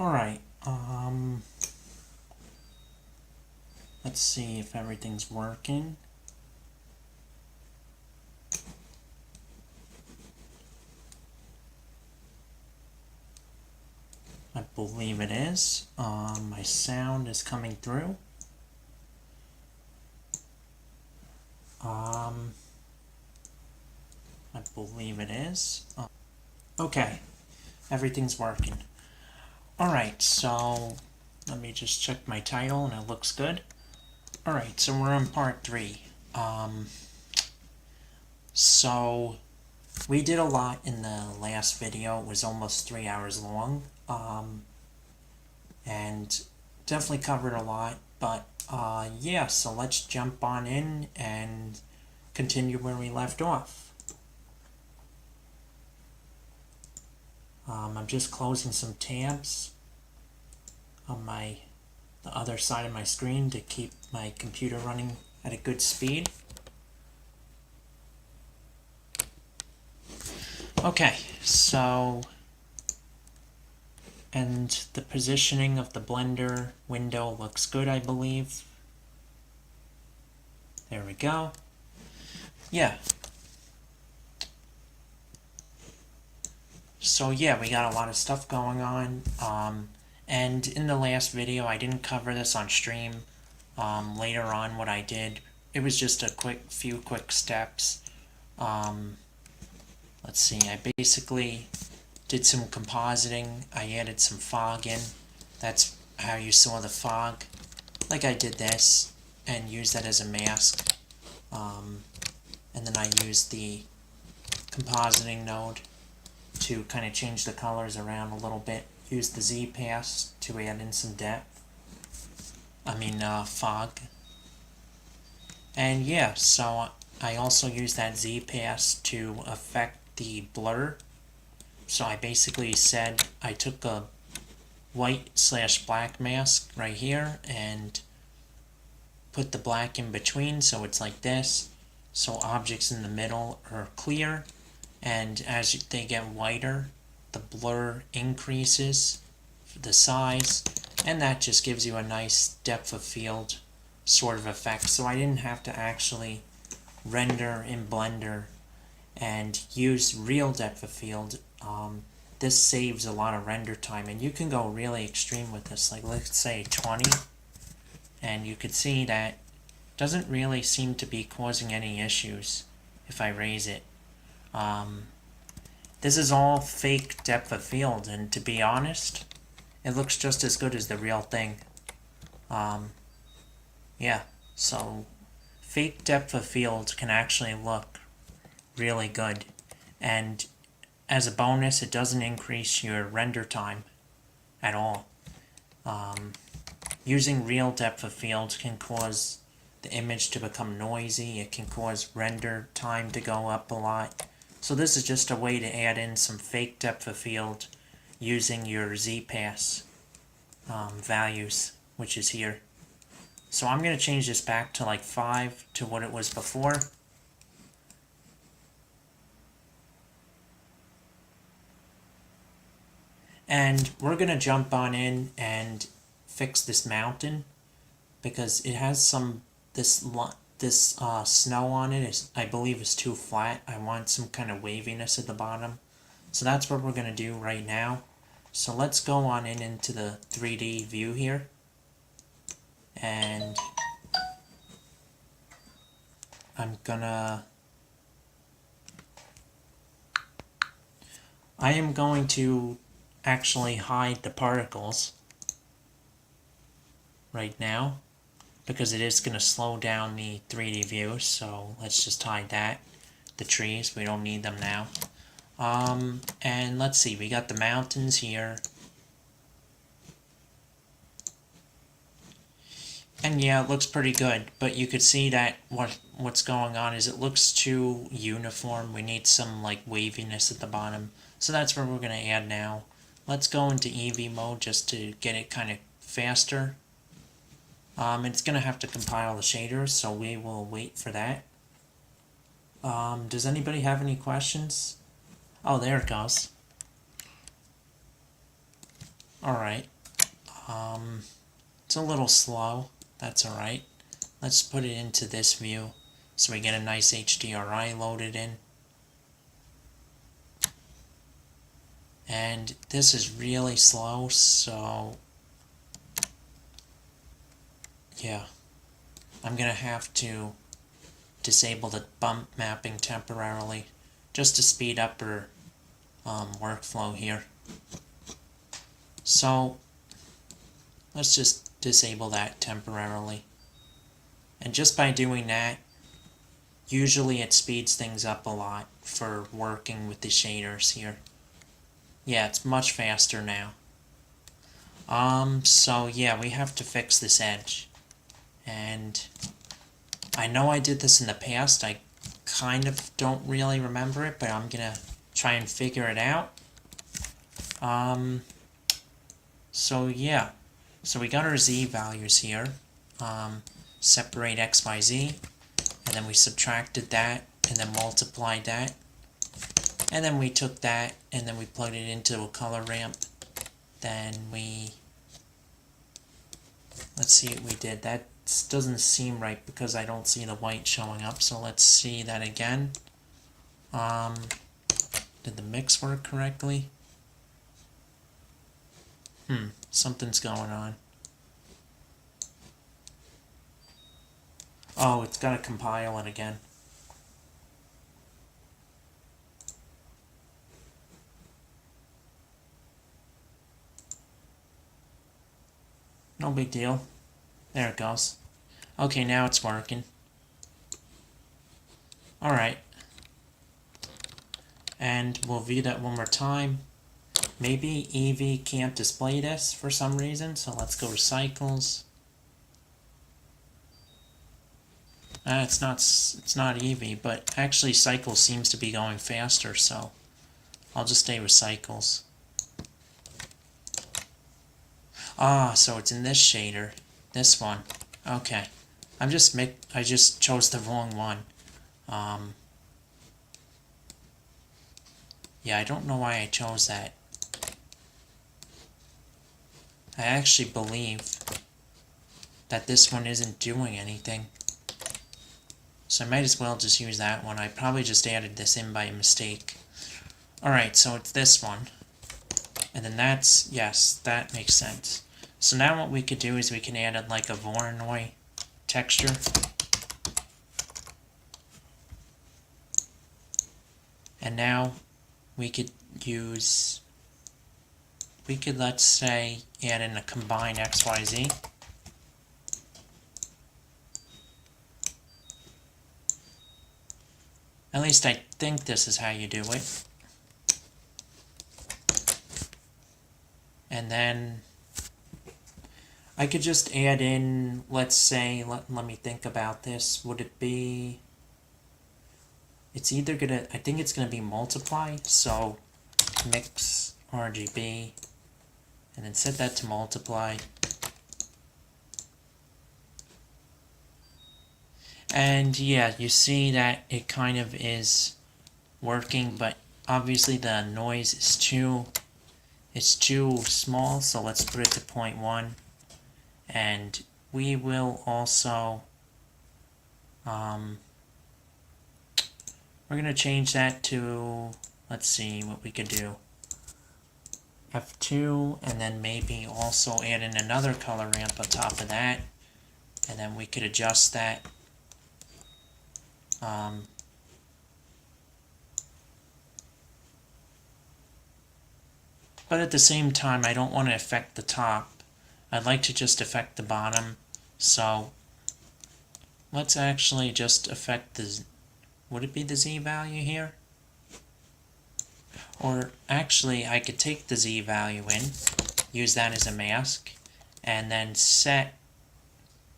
Alright, let's see if everything's working. I believe it is. My sound is coming through. I believe it is. Okay, everything's working. Alright, so let me just check my title and it looks good. Alright, so we're on part 3. So we did a lot in the last video. It was almost 3 hours long. And definitely covered a lot, but yeah, so let's jump on in and continue where we left off. I'm just closing some tabs on the other side of my screen to keep my computer running at a good speed. Okay, so, and the positioning of the Blender window looks good, I believe. There we go. Yeah. So yeah, we got a lot of stuff going on. And in the last video, I didn't cover this on stream. Later on, what I did, it was just a few quick steps. Let's see, I basically did some compositing. I added some fog in. That's how you saw the fog. Like I did this and used that as a mask. And then I used the compositing node to kind of change the colors around a little bit. Use the Z pass to add in some depth. Fog. And yeah, so I also use that Z pass to affect the blur. So I basically said I took a white/black mask right here and put the black in between, so it's like this. So objects in the middle are clear, and as they get whiter, the blur increases the size, and that just gives you a nice depth of field sort of effect. So I didn't have to actually render in Blender and use real depth of field. This saves a lot of render time, and you can go really extreme with this, like let's say 20, and you could see that doesn't really seem to be causing any issues if I raise it. This is all fake depth of field, and to be honest, it looks just as good as the real thing. Yeah, so fake depth of field can actually look really good, and as a bonus, it doesn't increase your render time at all. Using real depth of field can cause the image to become noisy. It can cause render time to go up a lot. So this is just a way to add in some fake depth of field using your Z-Pass values, which is here. So I'm going to change this back to like 5 to what it was before. And we're going to jump on in and fix this mountain because it has some, this snow on it, I believe is too flat. I want some kind of waviness at the bottom. So that's what we're going to do right now. So let's go on in into the 3D view here. And I am going to actually hide the particles right now because it is going to slow down the 3D view, so let's just hide that. The trees, we don't need them now. And let's see, we got the mountains here. And yeah, it looks pretty good, but you could see that what's going on is it looks too uniform. We need some like waviness at the bottom. So that's what we're going to add now. Let's go into Eevee mode just to get it kind of faster. It's going to have to compile the shaders, so we will wait for that. Does anybody have any questions? Oh, there it goes. Alright. It's a little slow. That's alright. Let's put it into this view so we get a nice HDRI loaded in. And this is really slow, so yeah. I'm gonna have to disable the bump mapping temporarily just to speed up our workflow here. So let's just disable that temporarily. And just by doing that, usually it speeds things up a lot for working with the shaders here. Yeah, it's much faster now. So yeah, we have to fix this edge. And I know I did this in the past. I kind of don't really remember it, but I'm gonna try and figure it out. So yeah. So we got our z values here. Separate x by z. And then we subtracted that, and then multiplied that. And then we took that, and then we plugged it into a color ramp. Then let's see what we did. That doesn't seem right because I don't see the white showing up. So let's see that again. Did the mix work correctly? Something's going on. Oh, it's got to compile it again. No big deal. There it goes. Okay, now it's working. Alright. And we'll view that one more time. Maybe Eevee can't display this for some reason, so let's go to cycles. It's not Eevee, but actually cycles seems to be going faster, so I'll just stay with cycles. Ah, so it's in this shader. This one. Okay. I just chose the wrong one. Yeah, I don't know why I chose that. I actually believe that this one isn't doing anything. So I might as well just use that one. I probably just added this in by mistake. Alright, so it's this one. And then that's, yes, that makes sense. So now what we could do is we can add like a Voronoi texture. And now we could let's say add in a combine XYZ. At least I think this is how you do it. And then I could just add in, let's say, let me think about this. Would it be, it's either gonna, I think it's gonna be multiply, so mix RGB, and then set that to multiply. And yeah, you see that it kind of is working, but obviously the noise is too small, so let's put it to 0.1. And we will also, we're going to change that to, let's see what we could do. F2, and then maybe also add in another color ramp on top of that. And then we could adjust that. But at the same time, I don't want to affect the top. I'd like to just affect the bottom. So let's actually just affect the, would it be the Z value here? Or actually, I could take the Z value in, use that as a mask, and then set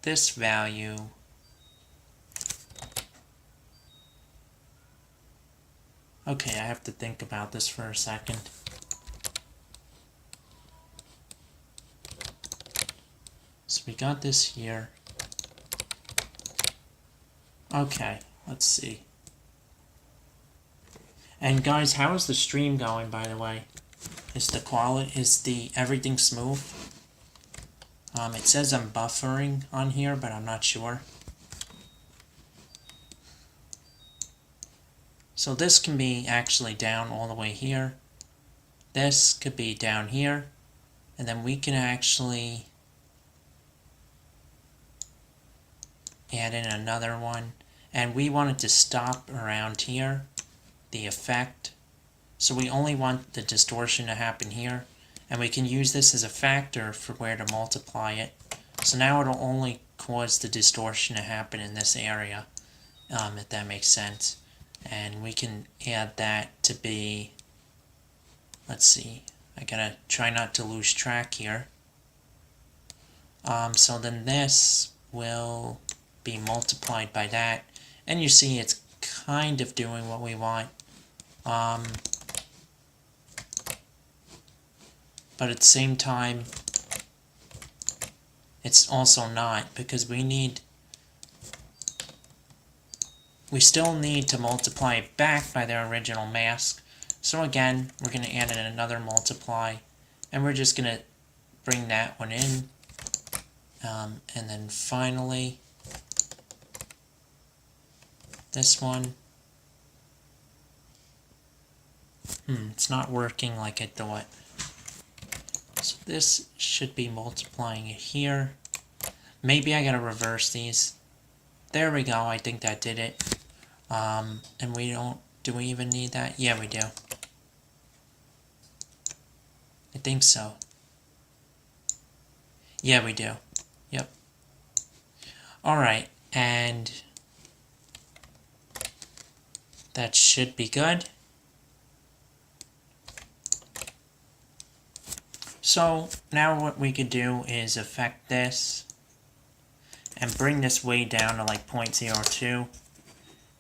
this value . Okay, I have to think about this for a second. So we got this here. Okay, let's see. And guys, how is the stream going, by the way? Is the everything smooth? It says I'm buffering on here, but I'm not sure. So this can be actually down all the way here. This could be down here. And then we can actually add in another one. And we want it to stop around here, the effect. So we only want the distortion to happen here. And we can use this as a factor for where to multiply it. So now it'll only cause the distortion to happen in this area, if that makes sense. And we can add that to be, let's see, I gotta try not to lose track here. So then this will be multiplied by that. And you see it's kind of doing what we want. But at the same time, it's also not, because we still need to multiply it back by their original mask. So again, we're going to add in another multiply, and we're just going to bring that one in. And then finally, this one. It's not working like I thought. So this should be multiplying it here. Maybe I gotta reverse these. There we go, I think that did it. And do we even need that? Yeah, we do. I think so. Yeah, we do. Yep. Alright, and that should be good. So now what we could do is affect this and bring this way down to like 0.02,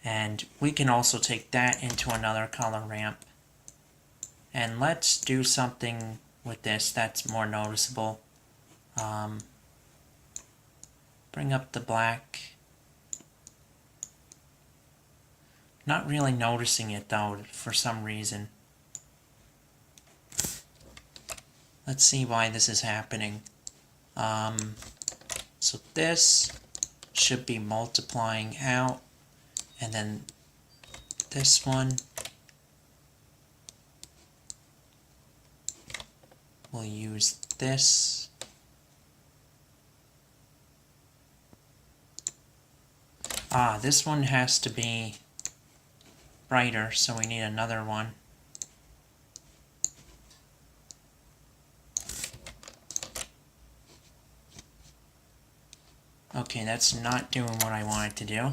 and we can also take that into another color ramp. And let's do something with this that's more noticeable. Bring up the black. Not really noticing it though for some reason. Let's see why this is happening. So this should be multiplying out, and then this one we'll use this. This one has to be brighter, so we need another one. Okay, that's not doing what I want it to do.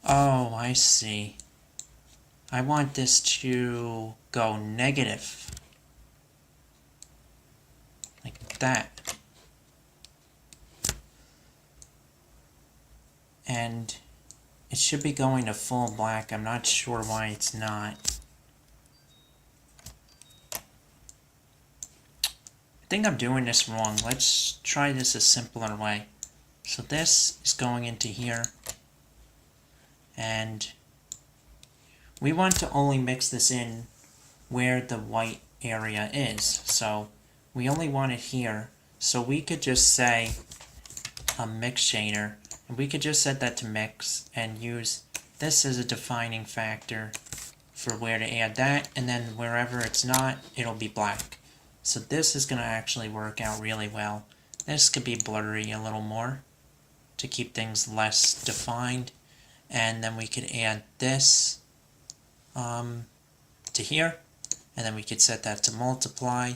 Oh, I see. I want this to go negative. Like that. And it should be going to full black. I'm not sure why it's not. I think I'm doing this wrong. Let's try this a simpler way. So this is going into here. And we want to only mix this in where the white area is. So we only want it here. So we could just say a mix shader. And we could just set that to mix and use this as a defining factor for where to add that. And then wherever it's not, it'll be black. So this is going to actually work out really well. This could be blurry a little more to keep things less defined. And then we could add this to here, and then we could set that to multiply,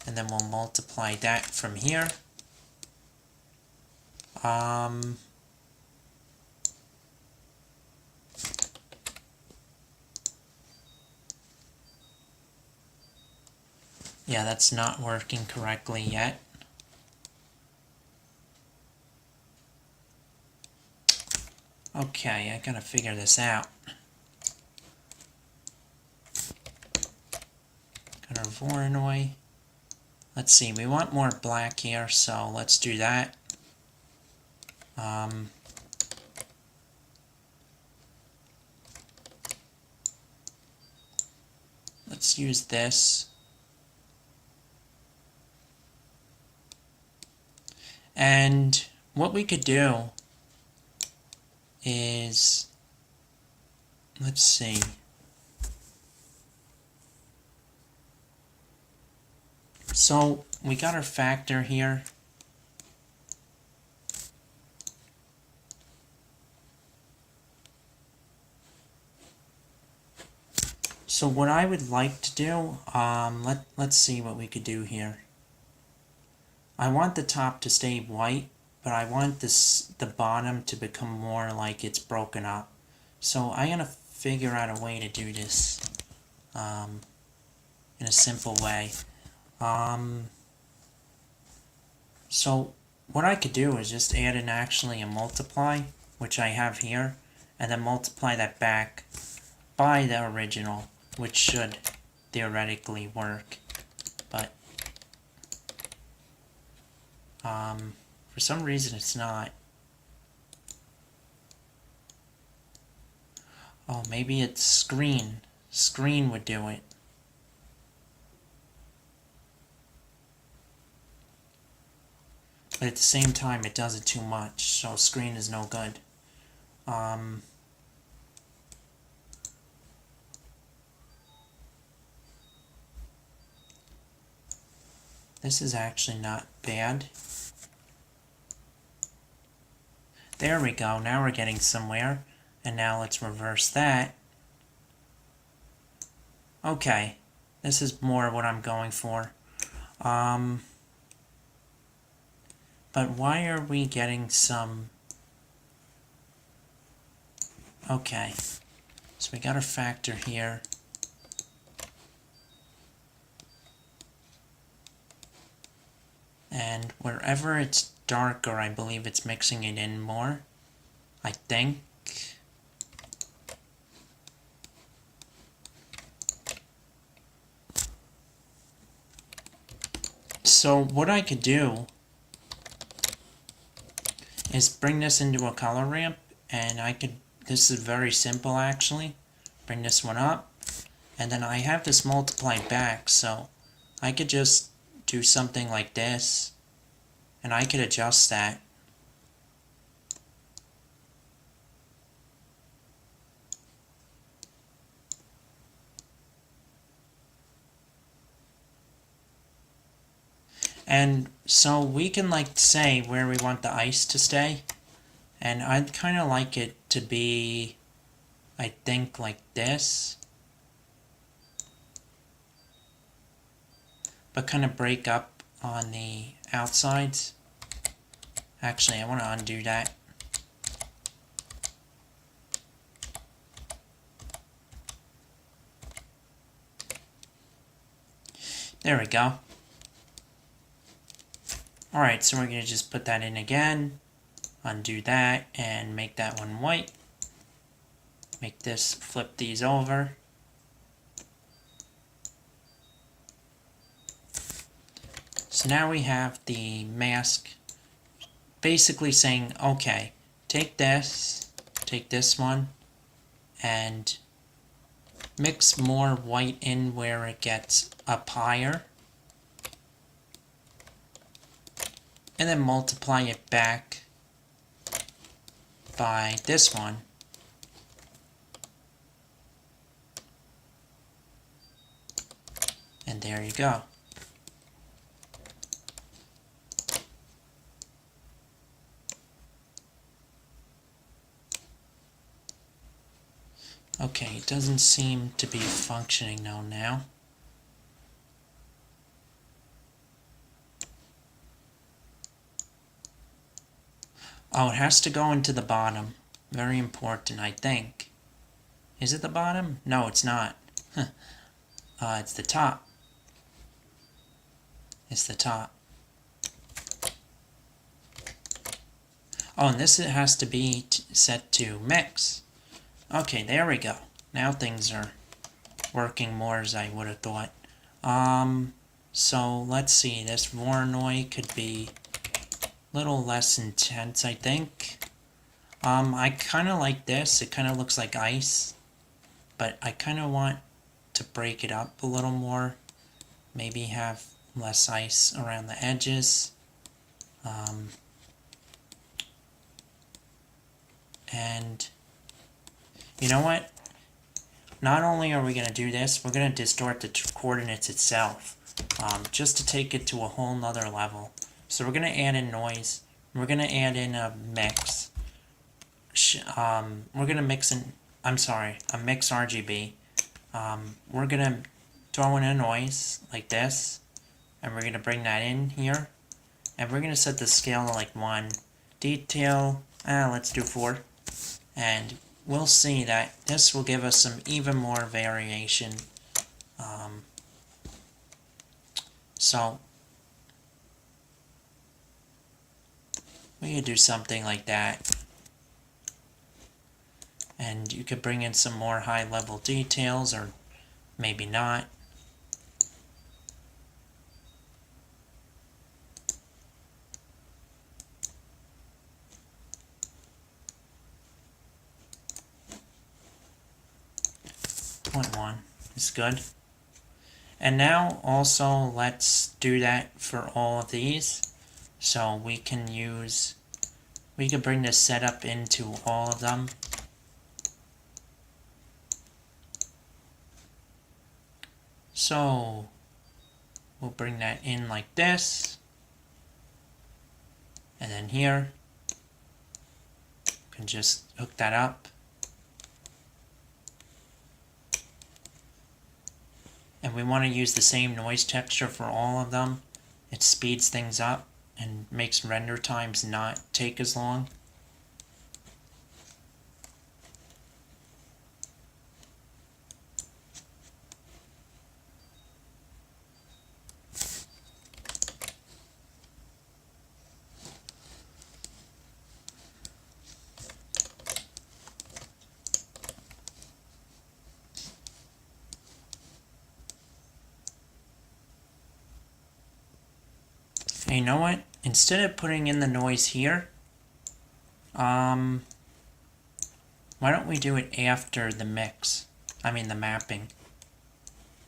and then we'll multiply that from here. Yeah, that's not working correctly yet. Okay, I gotta figure this out. Got our Voronoi. let's see, we want more black here, so let's do that. Let's use this. And what we could do is, let's see. So we got our factor here. So what I would like to do, let's see what we could do here. I want the top to stay white, but I want the bottom to become more like it's broken up. So I'm going to figure out a way to do this in a simple way. So what I could do is just add in actually a multiply, which I have here, and then multiply that back by the original, which should theoretically work. But for some reason it's not. Oh, maybe it's screen. Screen would do it. But at the same time, it does it too much, so screen is no good. This is actually not bad. There we go, now we're getting somewhere. And now let's reverse that. Okay, this is more what I'm going for. But why are we getting some... Okay, so we got our factor here. And wherever it's darker, I believe it's mixing it in more. I think. So what I could do is bring this into a color ramp, and I could, this is very simple actually, bring this one up, and then I have this multiply back, so I could just do something like this, and I could adjust that. And so we can like say where we want the ice to stay, and I'd kind of like it to be, I think, like this, but kind of break up on the outsides. Actually, I want to undo that. There we go. Alright, so we're going to just put that in again, undo that, and make that one white. Make this, flip these over. So now we have the mask basically saying, okay, take this one, and mix more white in where it gets up higher. And then multiply it back by this one. And there you go. Okay, it doesn't seem to be functioning now. Oh, it has to go into the bottom. Very important, I think. Is it the bottom? No, it's not. It's the top. It's the top. Oh, and this has to be set to mix. Okay, there we go. Now things are working more as I would have thought. So let's see, this Voronoi could be a little less intense, I think. I kind of like this. It kind of looks like ice, but I kind of want to break it up a little more. Maybe have less ice around the edges. And you know what? Not only are we going to do this, we're going to distort the coordinates itself, just to take it to a whole nother level. So we're going to add in noise. We're going to add in a mix. We're going to mix in, a mix RGB. We're going to throw in a noise like this, and we're going to bring that in here, and we're going to set the scale to like 1. Detail, let's do 4. And we'll see that this will give us some even more variation. So we could do something like that. And you could bring in some more high level details, or maybe not. .1 is good. And now also let's do that for all of these. So we can bring this setup into all of them. So we'll bring that in like this. And then here, you can just hook that up. And we want to use the same noise texture for all of them. It speeds things up and makes render times not take as long. And you know what? Instead of putting in the noise here, why don't we do it after the mix? The mapping.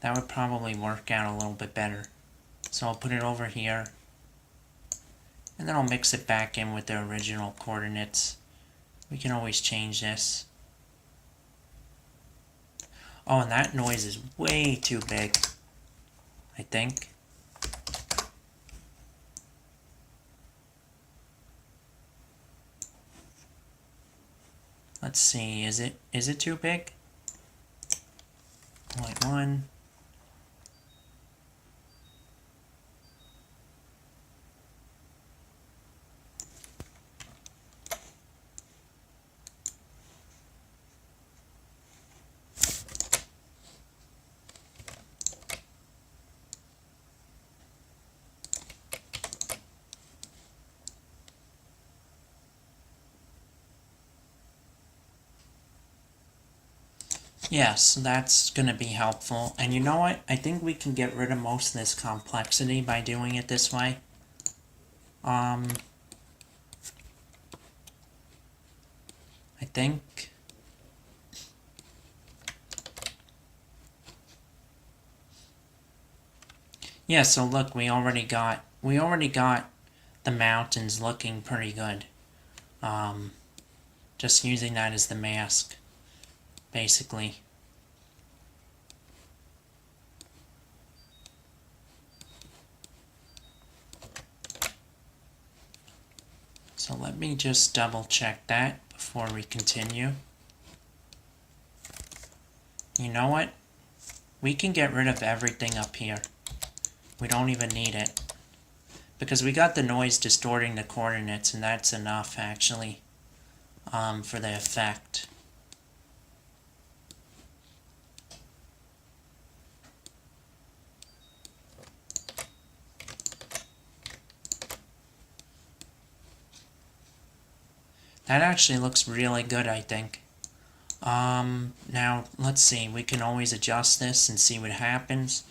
That would probably work out a little bit better. So I'll put it over here, and then I'll mix it back in with the original coordinates. We can always change this. Oh, and that noise is way too big, I think. Let's see, is it too big? 0.1. Yes, that's going to be helpful. And you know what? I think we can get rid of most of this complexity by doing it this way. I think. Yeah, so look, we already got the mountains looking pretty good. Just using that as the mask, basically. So let me just double check that before we continue. You know what? We can get rid of everything up here. We don't even need it. Because we got the noise distorting the coordinates, and that's enough actually for the effect. That actually looks really good, I think. Now, let's see. We can always adjust this and see what happens.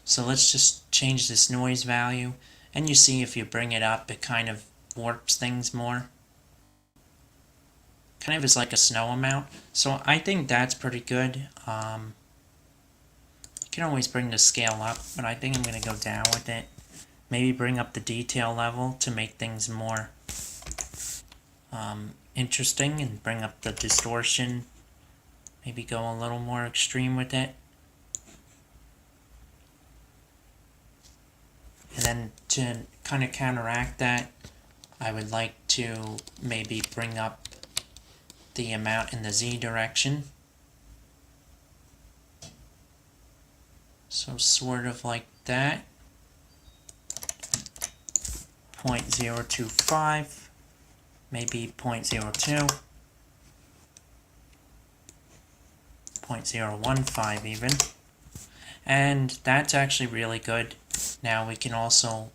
So let's just change this noise value, and you see if you bring it up, it kind of warps things more. Kind of is like a snow amount. So I think that's pretty good. You can always bring the scale up, but I think I'm going to go down with it. Maybe bring up the detail level to make things more interesting, and bring up the distortion. Maybe go a little more extreme with it. And then to kind of counteract that, I would like to maybe bring up the amount in the Z direction. So sort of like that. 0.025, maybe 0.02, 0.015 even. And that's actually really good. Now we can also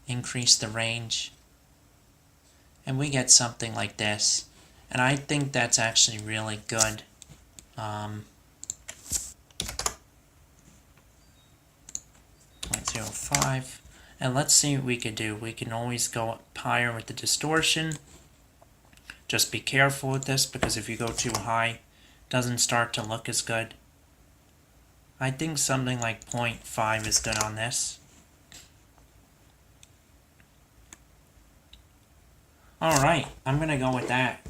increase the range, and we get something like this. And I think that's actually really good. 0.05. And let's see what we could do. We can always go up higher with the distortion. Just be careful with this, because if you go too high, it doesn't start to look as good. I think something like 0.5 is good on this. Alright, I'm going to go with that.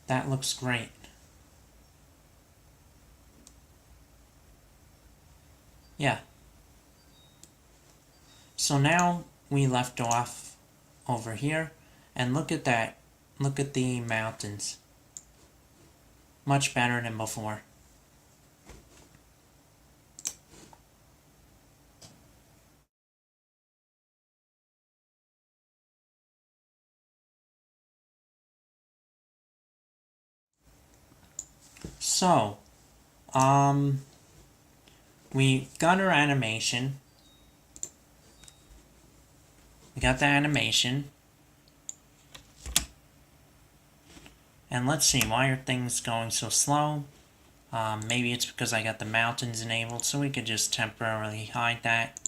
That looks great. Yeah. So now we left off over here, and look at that. Look at the mountains. Much better than before. So, we got our animation. We got the animation. And let's see, why are things going so slow? Maybe it's because I got the mountains enabled, so we could just temporarily hide that.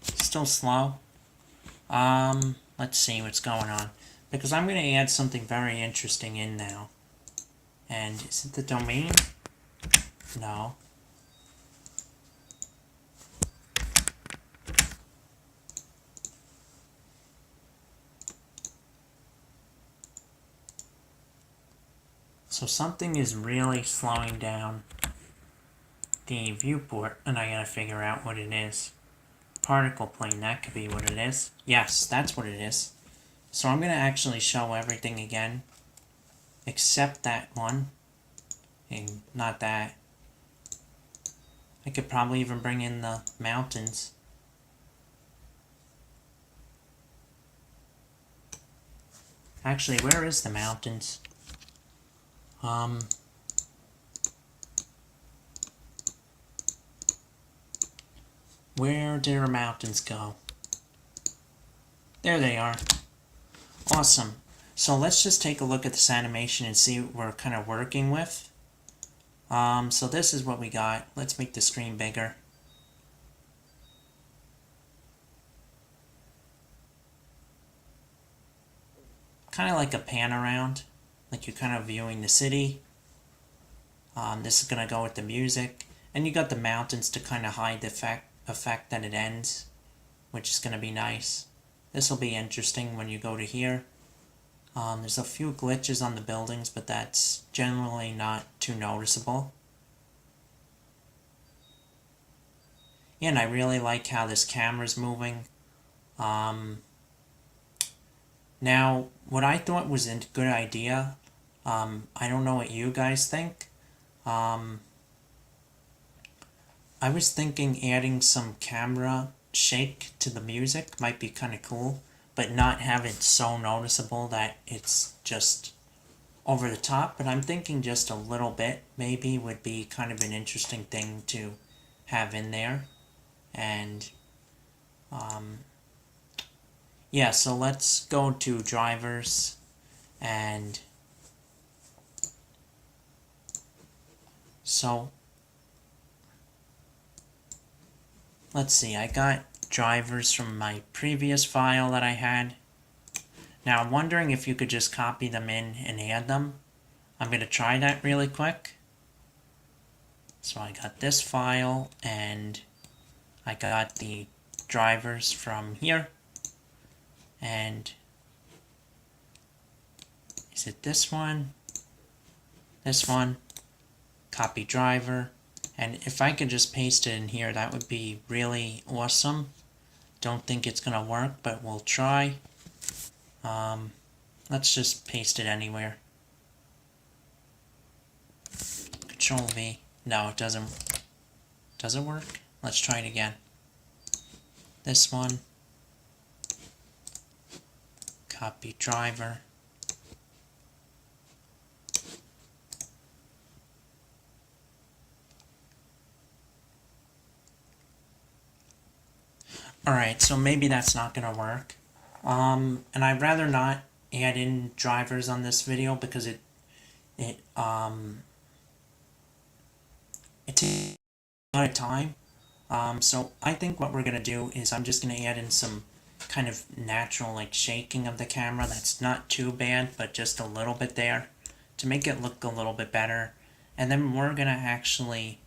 Still slow. Let's see what's going on. Because I'm going to add something very interesting in now. And is it the domain? No. So something is really slowing down the viewport, and I gotta figure out what it is. Particle plane, that could be what it is. Yes, that's what it is. So I'm gonna actually show everything again, except that one, and not that. I could probably even bring in the mountains. Actually, where is the mountains? Where did our mountains go? There they are. Awesome. So let's just take a look at this animation and see what we're kind of working with. So this is what we got. Let's make the screen bigger. Kind of like a pan around, like you're kind of viewing the city. This is going to go with the music. And you got the mountains to kind of hide the effect that it ends, which is going to be nice. This will be interesting when you go to here. There's a few glitches on the buildings, but that's generally not too noticeable. Yeah, and I really like how this camera's moving. Now, what I thought was a good idea, I don't know what you guys think. I was thinking adding some camera shake to the music might be kind of cool, but not have it so noticeable that it's just over the top. But I'm thinking just a little bit maybe would be kind of an interesting thing to have in there. And yeah, so let's go to drivers, and so let's see, I got drivers from my previous file that I had. Now I'm wondering if you could just copy them in and add them. I'm going to try that really quick. So I got this file and I got the drivers from here. And is it this one? This one. Copy driver. And if I could just paste it in here, that would be really awesome. Don't think it's going to work, but we'll try. Let's just paste it anywhere. Control V. No, it doesn't. Does it work? Let's try it again. This one. Copy driver. Alright, so maybe that's not going to work. And I'd rather not add in drivers on this video because it takes a lot of time. So I think what we're going to do is I'm just going to add in some kind of natural like shaking of the camera that's not too bad, but just a little bit there to make it look a little bit better. And then we're going to actually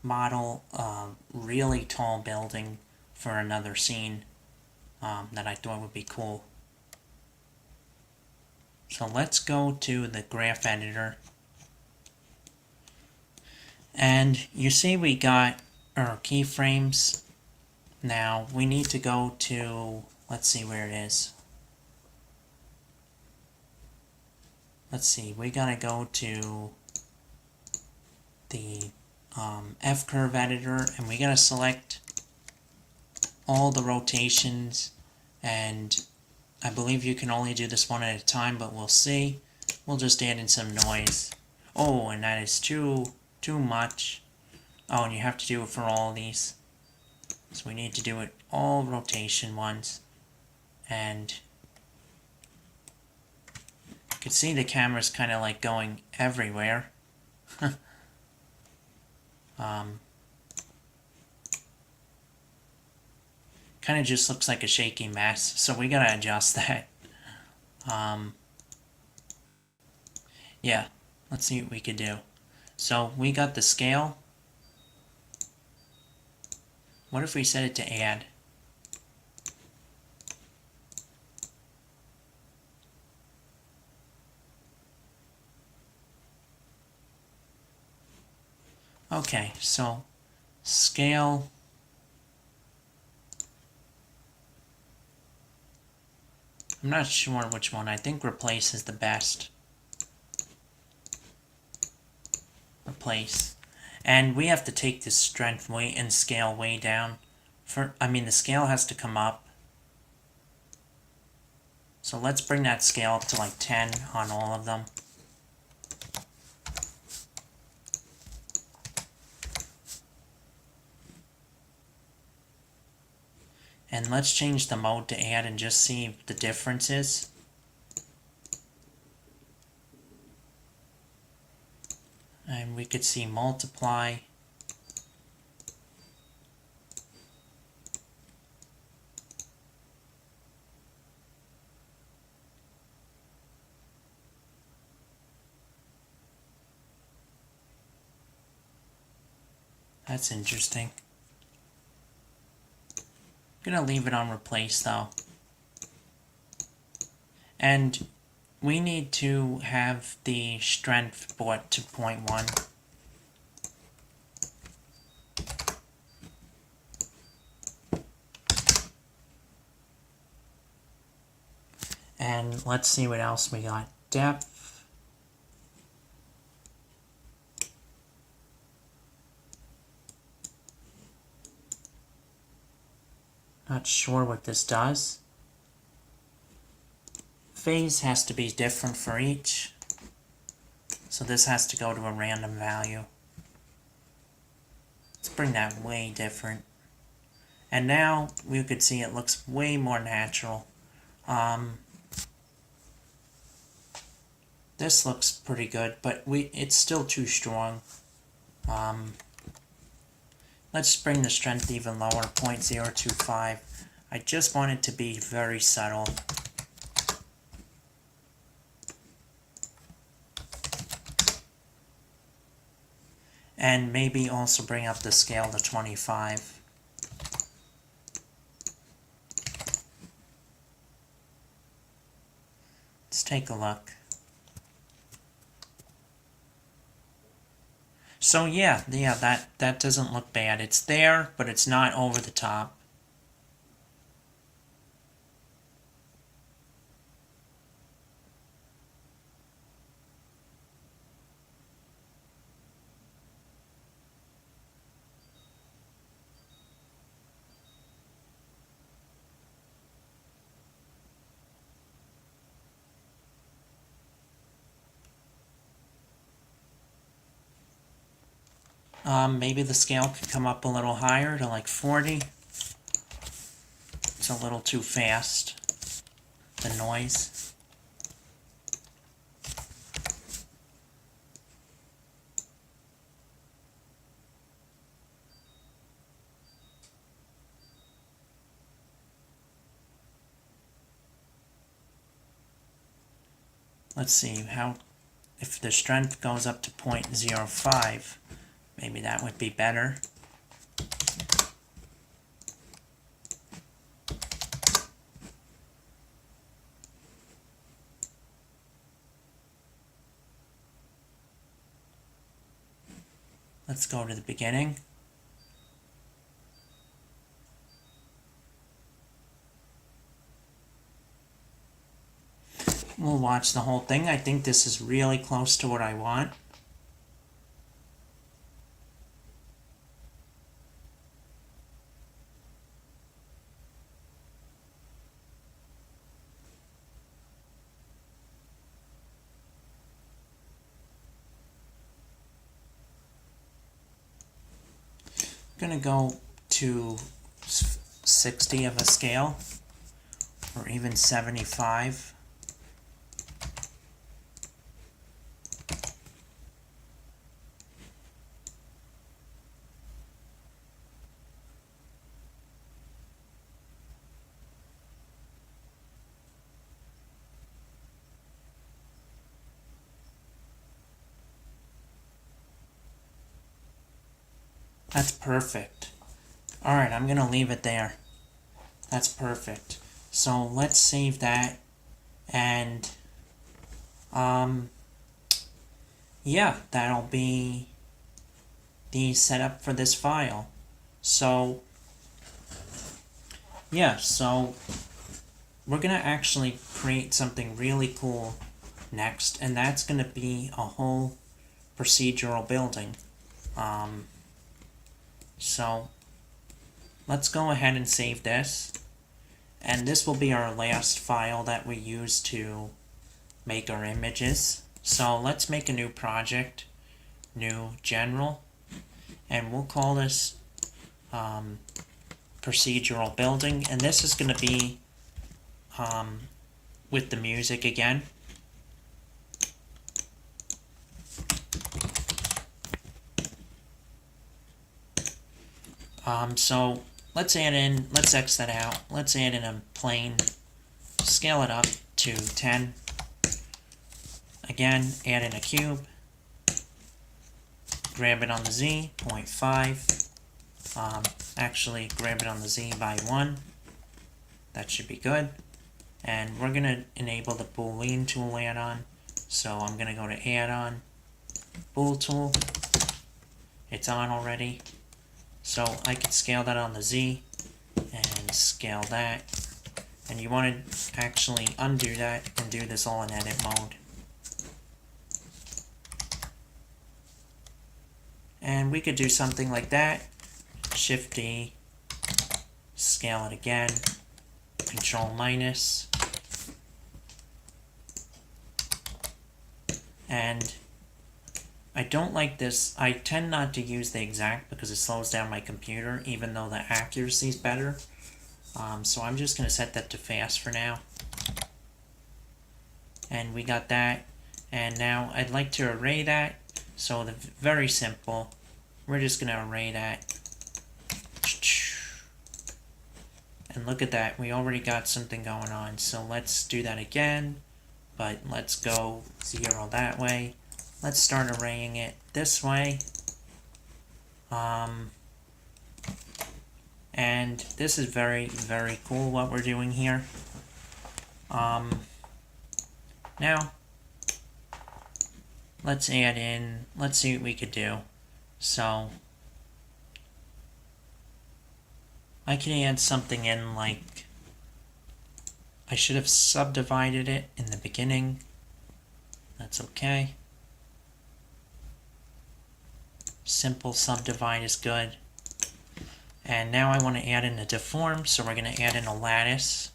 model a really tall building for another scene that I thought would be cool. So let's go to the graph editor. And you see we got our keyframes. Now we need to go to, let's see where it is. Let's see, we gotta go to the F-curve editor and we gotta select all the rotations, and I believe you can only do this one at a time, but we'll see. We'll just add in some noise. Oh, and that is too much. Oh, and you have to do it for all these. So we need to do it all rotation ones. And you can see the camera's kind of like going everywhere. Kind of just looks like a shaky mess, so we gotta adjust that. Yeah, let's see what we could do. So we got the scale. What if we set it to add? Okay, so scale. I'm not sure which one. I think replace is the best. Replace. And we have to take this strength way and scale way down. The scale has to come up. So let's bring that scale up to like 10 on all of them. And let's change the mode to add and just see the differences. And we could see multiply. That's interesting. I'm gonna leave it on replace though. And we need to have the strength brought to 0.1. And let's see what else we got. Depth. Not sure what this does. Phase has to be different for each. So this has to go to a random value. Let's bring that way different. And now we could see it looks way more natural. This looks pretty good, but it's still too strong. let's bring the strength even lower, 0.025. I just want it to be very subtle. And maybe also bring up the scale to 25. Let's take a look. So yeah, that doesn't look bad. It's there, but it's not over the top. Maybe the scale could come up a little higher to like 40. It's a little too fast, the noise. Let's see how, if the strength goes up to 0.05, maybe that would be better. Let's go to the beginning. We'll watch the whole thing. I think this is really close to what I want. I'm going to go to 60 of a scale, or even 75. That's perfect. Alright, I'm going to leave it there. That's perfect. So let's save that. And, yeah, that'll be the setup for this file. So, yeah, so we're going to actually create something really cool next. And that's going to be a whole procedural building. So let's go ahead and save this, and this will be our last file that we use to make our images. So let's make a new project, new general, and we'll call this procedural building, and this is going to be with the music again. So let's X that out. Let's add in a plane, scale it up to 10. Again, add in a cube, grab it on the Z, 0.5. Actually, grab it on the Z by 1. That should be good. And we're going to enable the Boolean tool add-on. So I'm going to go to add-on, Bool tool. It's on already. So I could scale that on the Z and scale that. And you want to actually undo that and do this all in edit mode. And we could do something like that. Shift D, scale it again, Control minus. And I don't like this. I tend not to use the exact because it slows down my computer, even though the accuracy is better. So I'm just going to set that to fast for now. And we got that. And now I'd like to array that. So very simple. We're just going to array that And look at that, we already got something going on. So let's do that again, but let's go 0 that way. Let's start arraying it this way. And this is very, very cool what we're doing here. Now, let's add in, let's see what we could do. So, I can add something in like, I should have subdivided it in the beginning. That's okay. Simple subdivide is good. And now I want to add in a deform, so we're going to add in a lattice.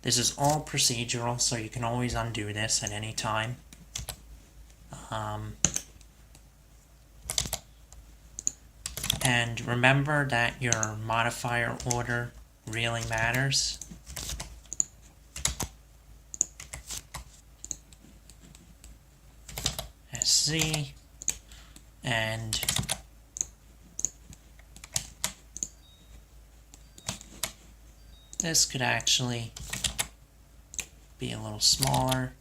This is all procedural, so you can always undo this at any time. And remember that your modifier order really matters. SC, and this could actually be a little smaller.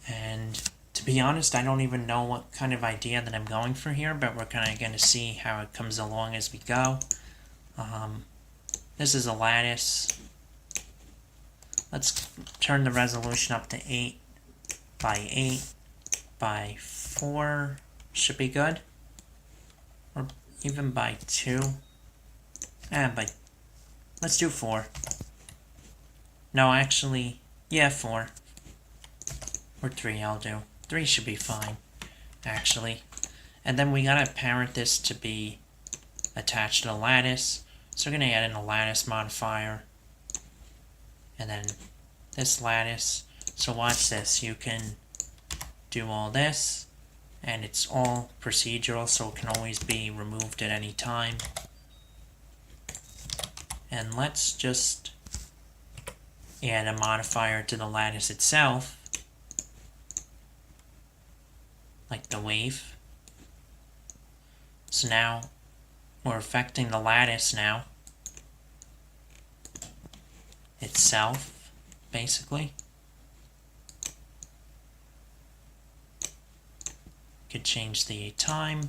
And to be honest, I don't even know what kind of idea that I'm going for here, but we're kind of going to see how it comes along as we go. This is a lattice. Let's turn the resolution up to 8 by 8 by 4. Should be good. Or even by 2. Let's do 4. No, actually, yeah, 4. Or 3 I'll do. 3 should be fine, actually. And then we gotta parent this to be attached to the lattice. So we're gonna add in a lattice modifier. And then this lattice. So watch this. You can do all this. And it's all procedural, so it can always be removed at any time. And let's just add a modifier to the lattice itself, like the wave. So now we're affecting the lattice now itself, basically. Could change the time.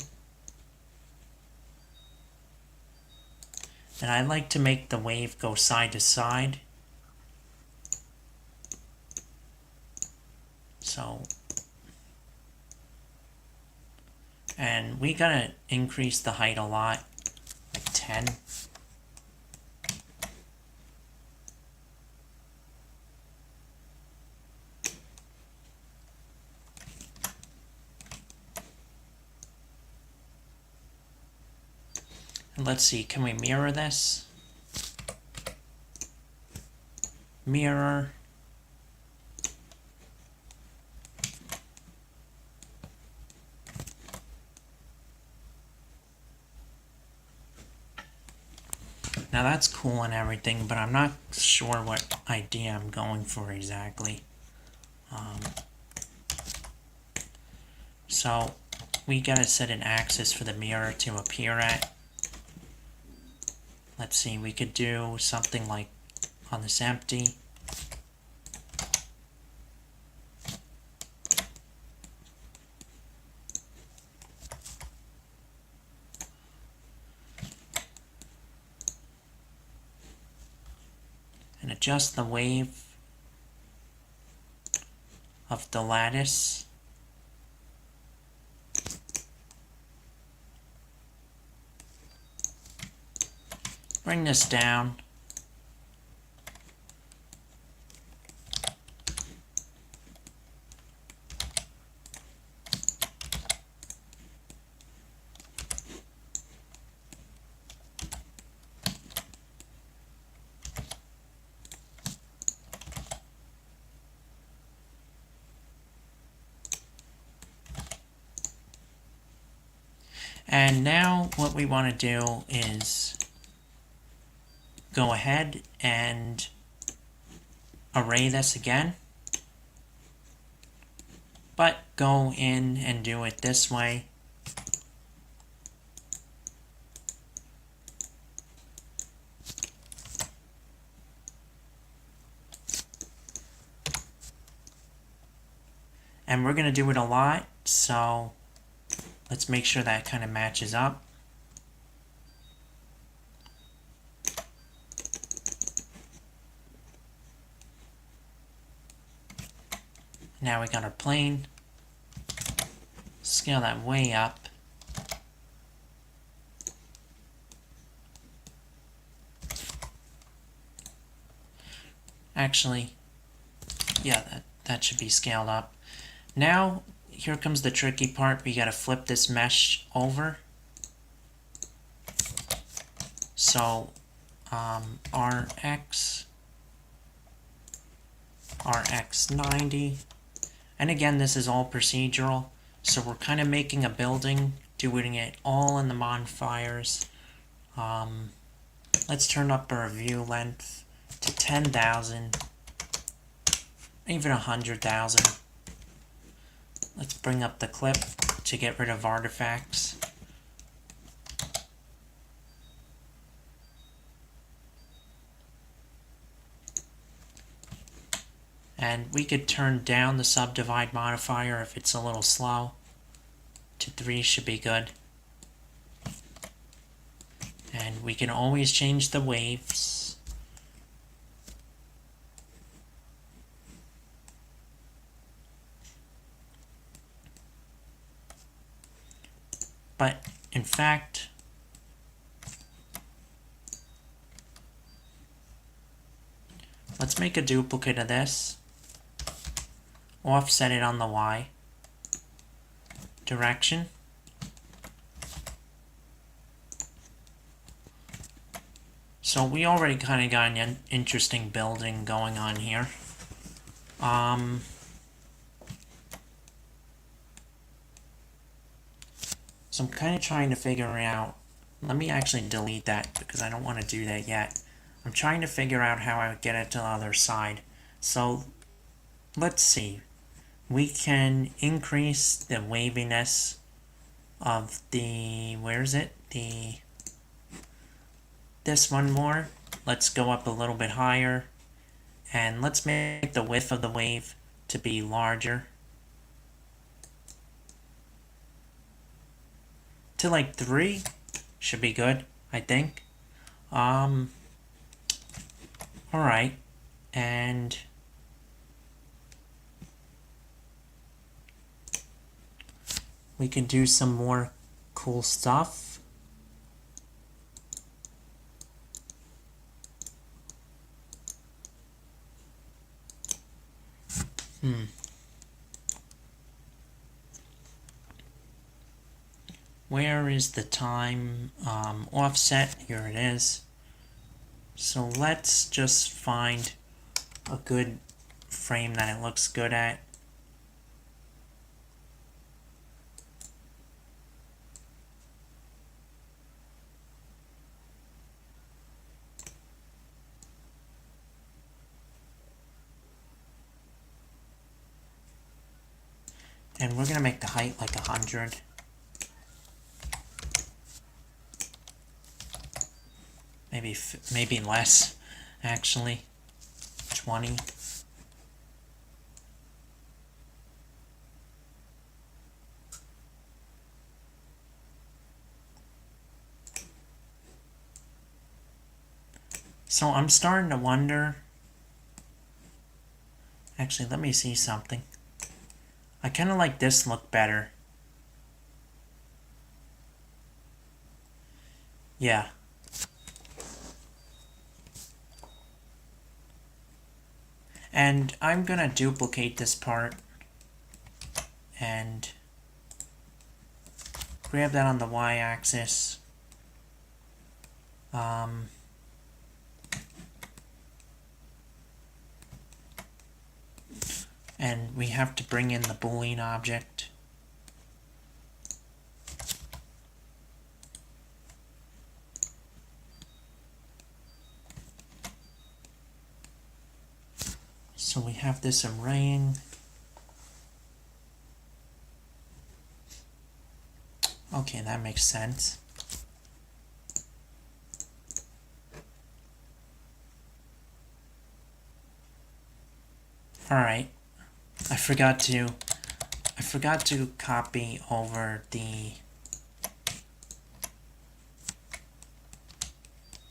And I like to make the wave go side to side. So, and we gotta increase the height a lot, like 10. And let's see, can we mirror this? Mirror. Now that's cool and everything, but I'm not sure what idea I'm going for exactly. So we gotta set an axis for the mirror to appear at. Let's see, we could do something like on this empty. And adjust the wave of the lattice. Bring this down. And now what we want to do is go ahead and array this again, but go in and do it this way. And we're going to do it a lot, so let's make sure that kind of matches up. Now we got our plane. Scale that way up. Actually, yeah, that should be scaled up. Now, here comes the tricky part. We gotta flip this mesh over. So, RX 90. And again, this is all procedural. So we're kind of making a building, doing it all in the modifiers. Let's turn up our view length to 10,000, even 100,000. Let's bring up the clip to get rid of artifacts. And we could turn down the subdivide modifier if it's a little slow. To 3 should be good. And we can always change the waves. But in fact, let's make a duplicate of this. Offset it on the Y direction. So we already kind of got an interesting building going on here. So I'm kind of trying to figure out, let me actually delete that because I don't want to do that yet. I'm trying to figure out how I would get it to the other side. So let's see. We can increase the waviness of the, where is it? This one more. Let's go up a little bit higher. And let's make the width of the wave to be larger. To like 3 should be good, I think. Alright. And we can do some more cool stuff. Where is the time offset? Here it is. So let's just find a good frame that it looks good at. And we're going to make the height like 100. Maybe less, actually. 20. So I'm starting to wonder. Actually, let me see something. I kind of like this look better. Yeah. And I'm gonna duplicate this part and grab that on the y-axis. And we have to bring in the Boolean object. So we have this arraying. Okay, that makes sense. Alright, I forgot to I forgot to copy over the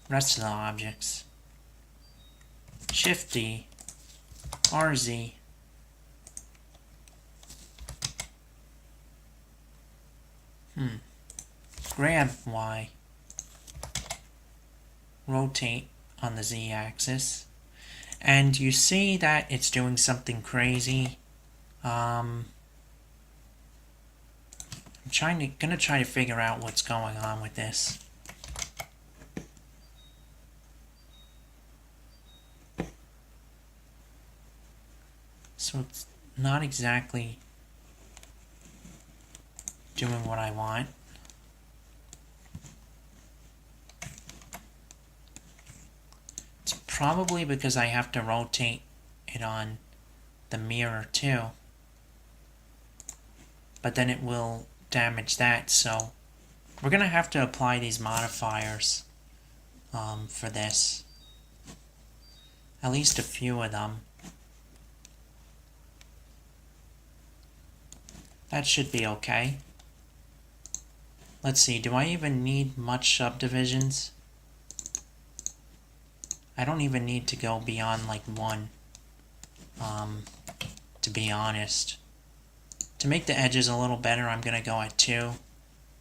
rest of the objects. Shift D, RZ, grab Y, rotate on the Z axis, and you see that it's doing something crazy. I'm gonna try to figure out what's going on with this. So it's not exactly doing what I want. It's probably because I have to rotate it on the mirror too. But then it will damage that, so we're gonna have to apply these modifiers for this. At least a few of them. That should be okay. Let's see, do I even need much subdivisions? I don't even need to go beyond like 1, to be honest. To make the edges a little better, I'm gonna go at 2.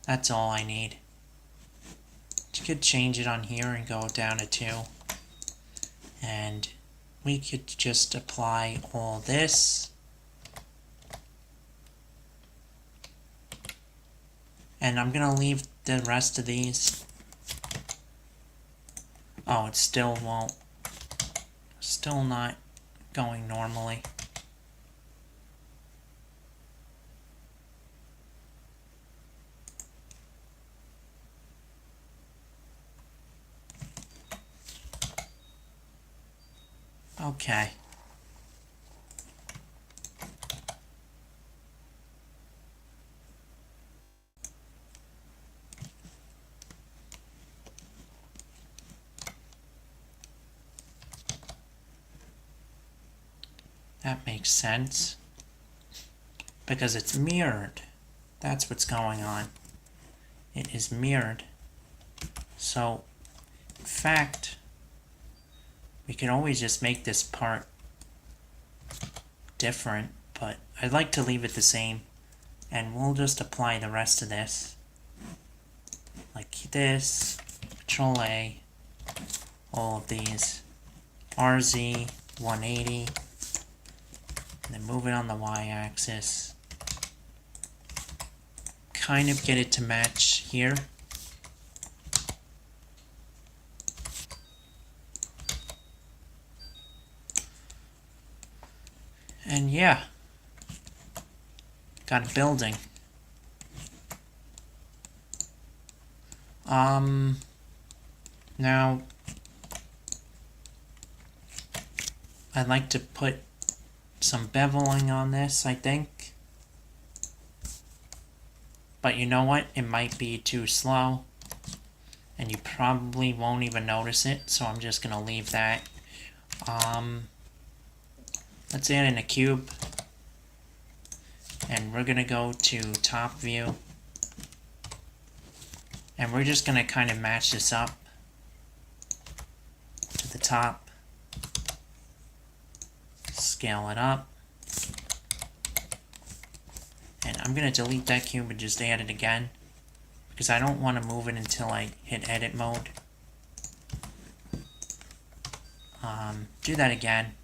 That's all I need. You could change it on here and go down to 2. And we could just apply all this. And I'm gonna leave the rest of these. Oh, it still won't. Still not going normally. Okay. That makes sense. Because it's mirrored. That's what's going on. It is mirrored. So, in fact, we can always just make this part different, but I'd like to leave it the same. And we'll just apply the rest of this. Like this, Control A, all of these, RZ, 180, and then move it on the y-axis. Kind of get it to match here. And yeah, got a building. Now, I'd like to put some beveling on this, I think. But you know what? It might be too slow. And you probably won't even notice it, so I'm just going to leave that. Let's add in a cube. And we're going to go to top view. And we're just going to kind of match this up to the top. Scale it up. And I'm going to delete that cube and just add it again. Because I don't want to move it until I hit edit mode. Do that again.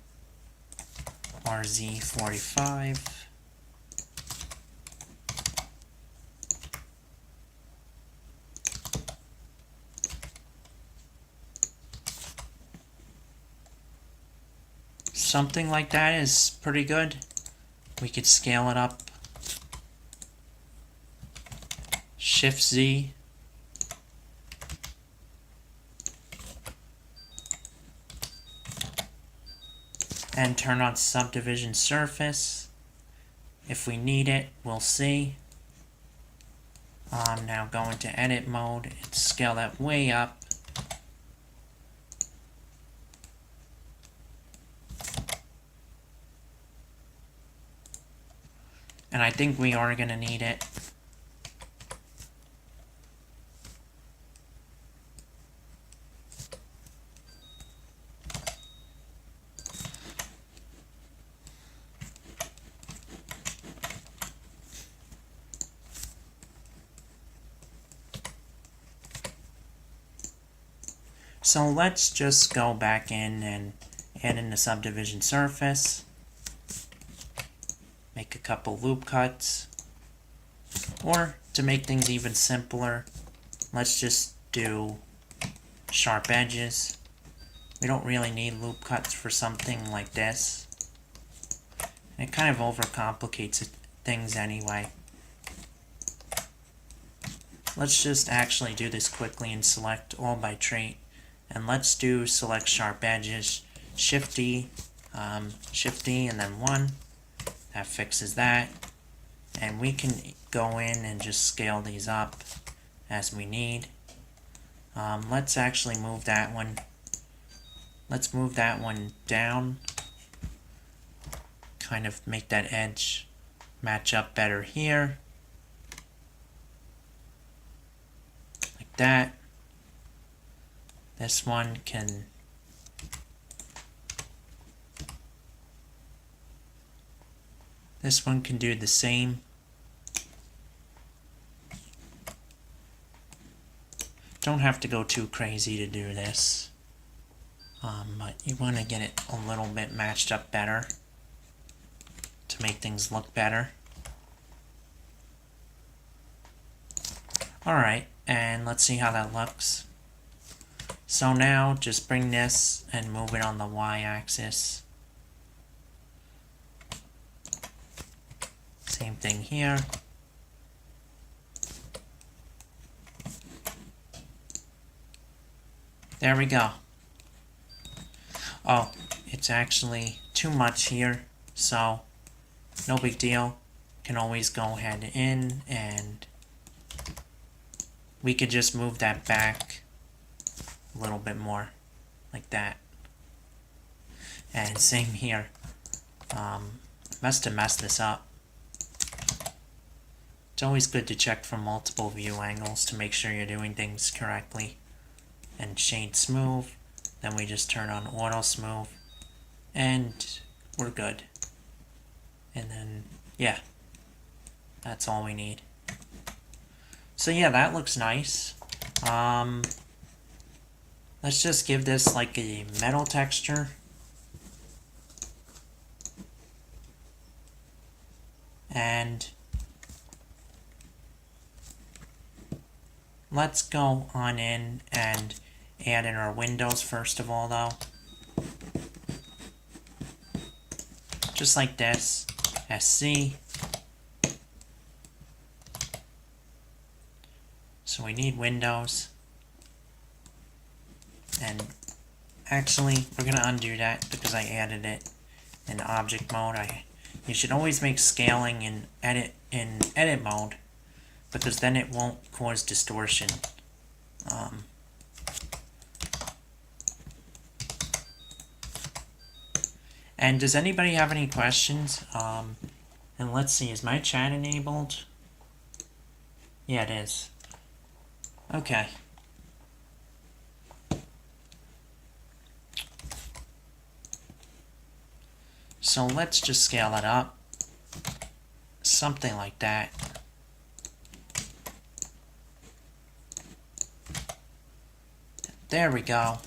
RZ45. Something like that is pretty good. We could scale it up. Shift Z. And turn on subdivision surface. If we need it, we'll see. Now go into edit mode and scale that way up. And I think we are going to need it. So let's just go back in and add in the subdivision surface. Make a couple loop cuts. Or to make things even simpler, let's just do sharp edges. We don't really need loop cuts for something like this. It kind of overcomplicates things anyway. Let's just actually do this quickly and select all by trait. And let's do select sharp edges, Shift D, Shift D and then 1. That fixes that. And we can go in and just scale these up as we need. Let's actually move that one. Let's move that one down. Kind of make that edge match up better here. Like that. This one can do the same. Don't have to go too crazy to do this. But you want to get it a little bit matched up better to make things look better. Alright, and let's see how that looks. So now just bring this and move it on the y-axis. Same thing here. There we go. Oh, it's actually too much here, so no big deal. Can always go ahead in and we could just move that back a little bit more, like that. And same here. Must have messed this up. It's always good to check from multiple view angles to make sure you're doing things correctly. And shade smooth. Then we just turn on auto smooth. And we're good. And then, yeah. That's all we need. So yeah, that looks nice. Let's just give this like a metal texture. And let's go on in and add in our windows first of all though. Just like this. SC. So we need windows. And actually, we're going to undo that because I added it in object mode. You should always make scaling in edit mode because then it won't cause distortion. And does anybody have any questions? And let's see, is my chat enabled? Yeah, it is. Okay. So let's just scale it up. Something like that. There we go.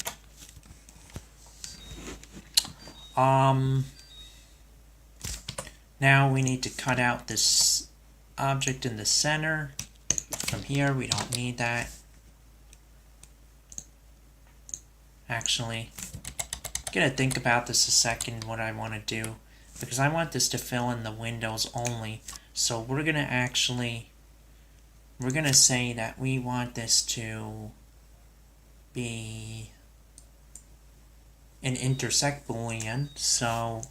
Now we need to cut out this object in the center. From here, we don't need that. Actually, I'm gonna think about this a second, what I want to do, because I want this to fill in the windows only. So we're gonna say that we want this to be an intersect boolean. So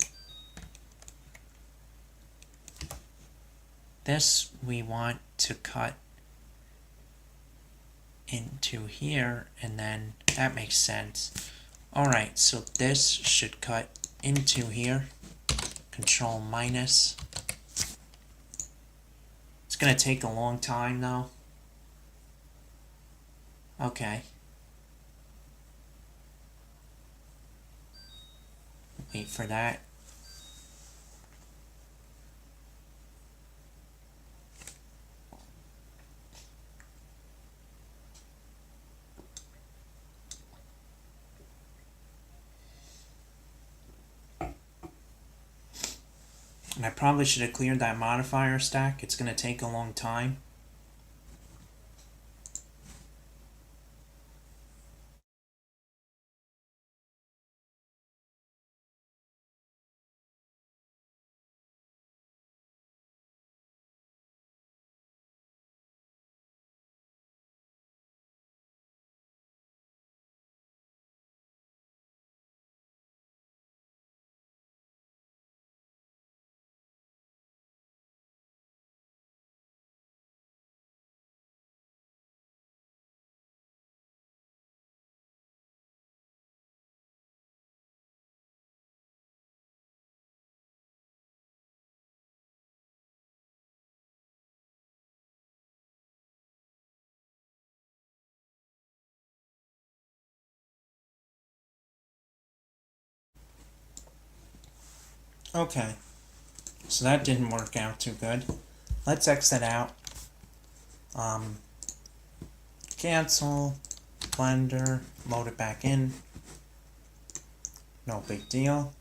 this we want to cut into here, and then that makes sense. Alright, so this should cut into here. Control minus. gonna take a long time though. Okay. Wait for that. And I probably should have cleared that modifier stack. It's gonna take a long time. Okay. So that didn't work out too good. Let's exit out. Um, Cancel. Blender. Load it back in. No big deal.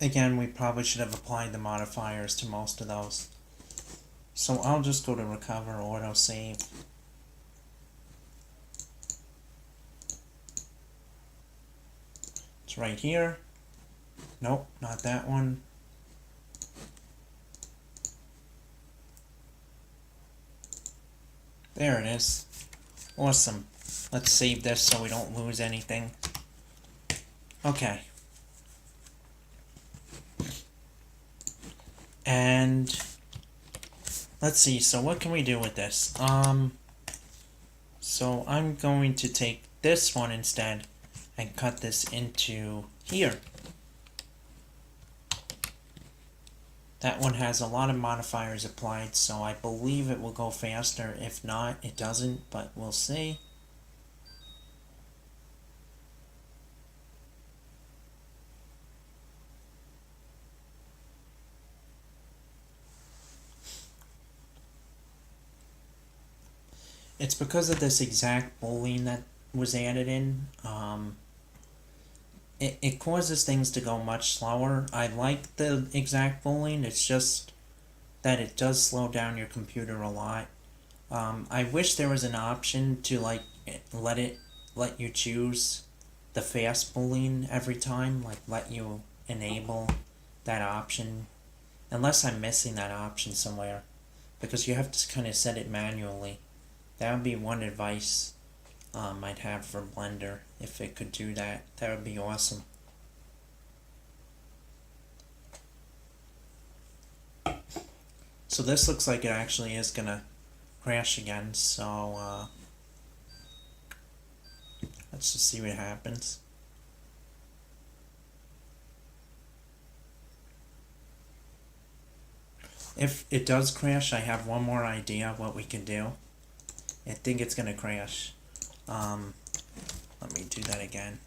Again, we probably should have applied the modifiers to most of those. So I'll just go to recover, auto save. It's right here. Nope, not that one. There it is. Awesome. Let's save this so we don't lose anything. Okay. And let's see, so what can we do with this? So I'm going to take this one instead and cut this into here. That one has a lot of modifiers applied, so I believe it will go faster. If not, it doesn't, but we'll see. It's because of this exact boolean that was added in. It causes things to go much slower. I like the exact boolean, it's just that it does slow down your computer a lot. I wish there was an option to like let you choose the fast boolean every time, like let you enable that option, unless I'm missing that option somewhere, because you have to kind of set it manually. That would be one advice I'd have for Blender. If it could do that, that would be awesome. So this looks like it actually is gonna crash again, so let's just see what happens. If it does crash, I have one more idea of what we can do. I think it's gonna crash. Let me do that again.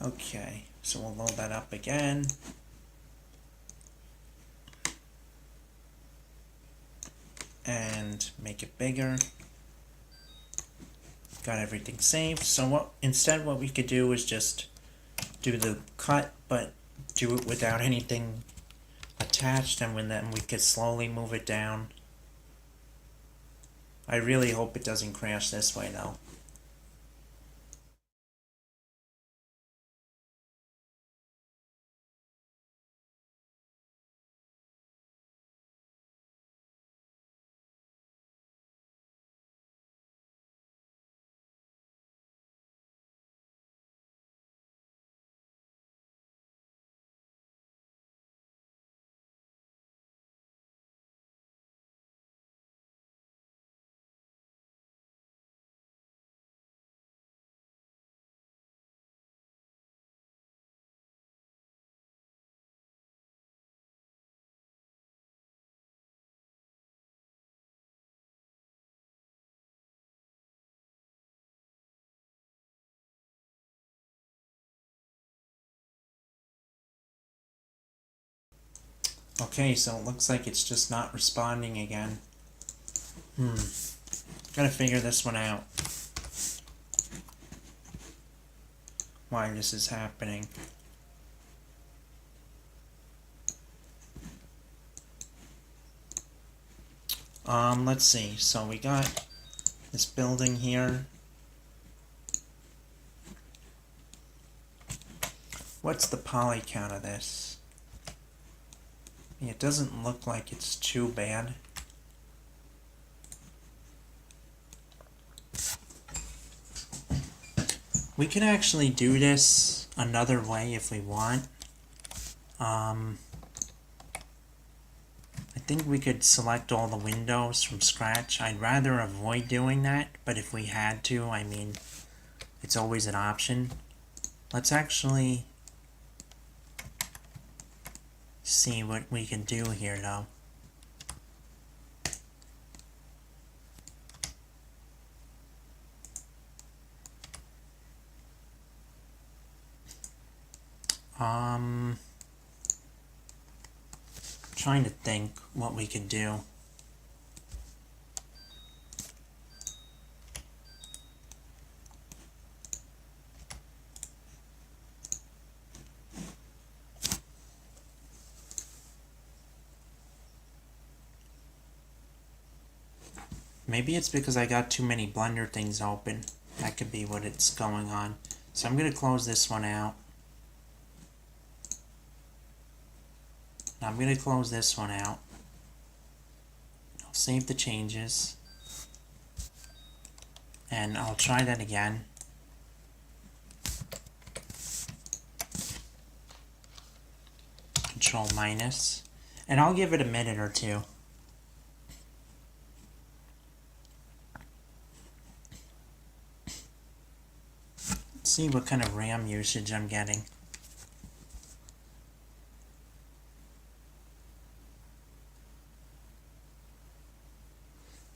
Okay, so we'll load that up again. And make it bigger. Got everything saved. So what we could do is just do the cut, but do it without anything attached, and then we could slowly move it down. I really hope it doesn't crash this way though. Okay, so it looks like it's just not responding again. Gotta figure this one out. Why this is happening. Let's see. So we got this building here. What's the poly count of this? It doesn't look like it's too bad. We could actually do this another way if we want. I think we could select all the windows from scratch. I'd rather avoid doing that, but if we had to, I mean, it's always an option. Let's actually see what we can do here, though. Trying to think what we could do. Maybe it's because I got too many Blender things open. That could be what it's going on. So I'm going to close this one out. I'm going to close this one out. I'll save the changes. And I'll try that again. Control minus. And I'll give it a minute or two. Let's see what kind of RAM usage I'm getting.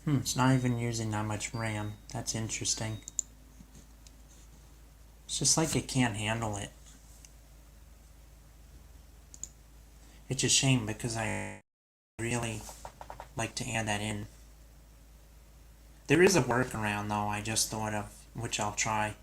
It's not even using that much RAM. That's interesting. It's just like it can't handle it. It's a shame because I really like to add that in. There is a workaround though I just thought of, which I'll try.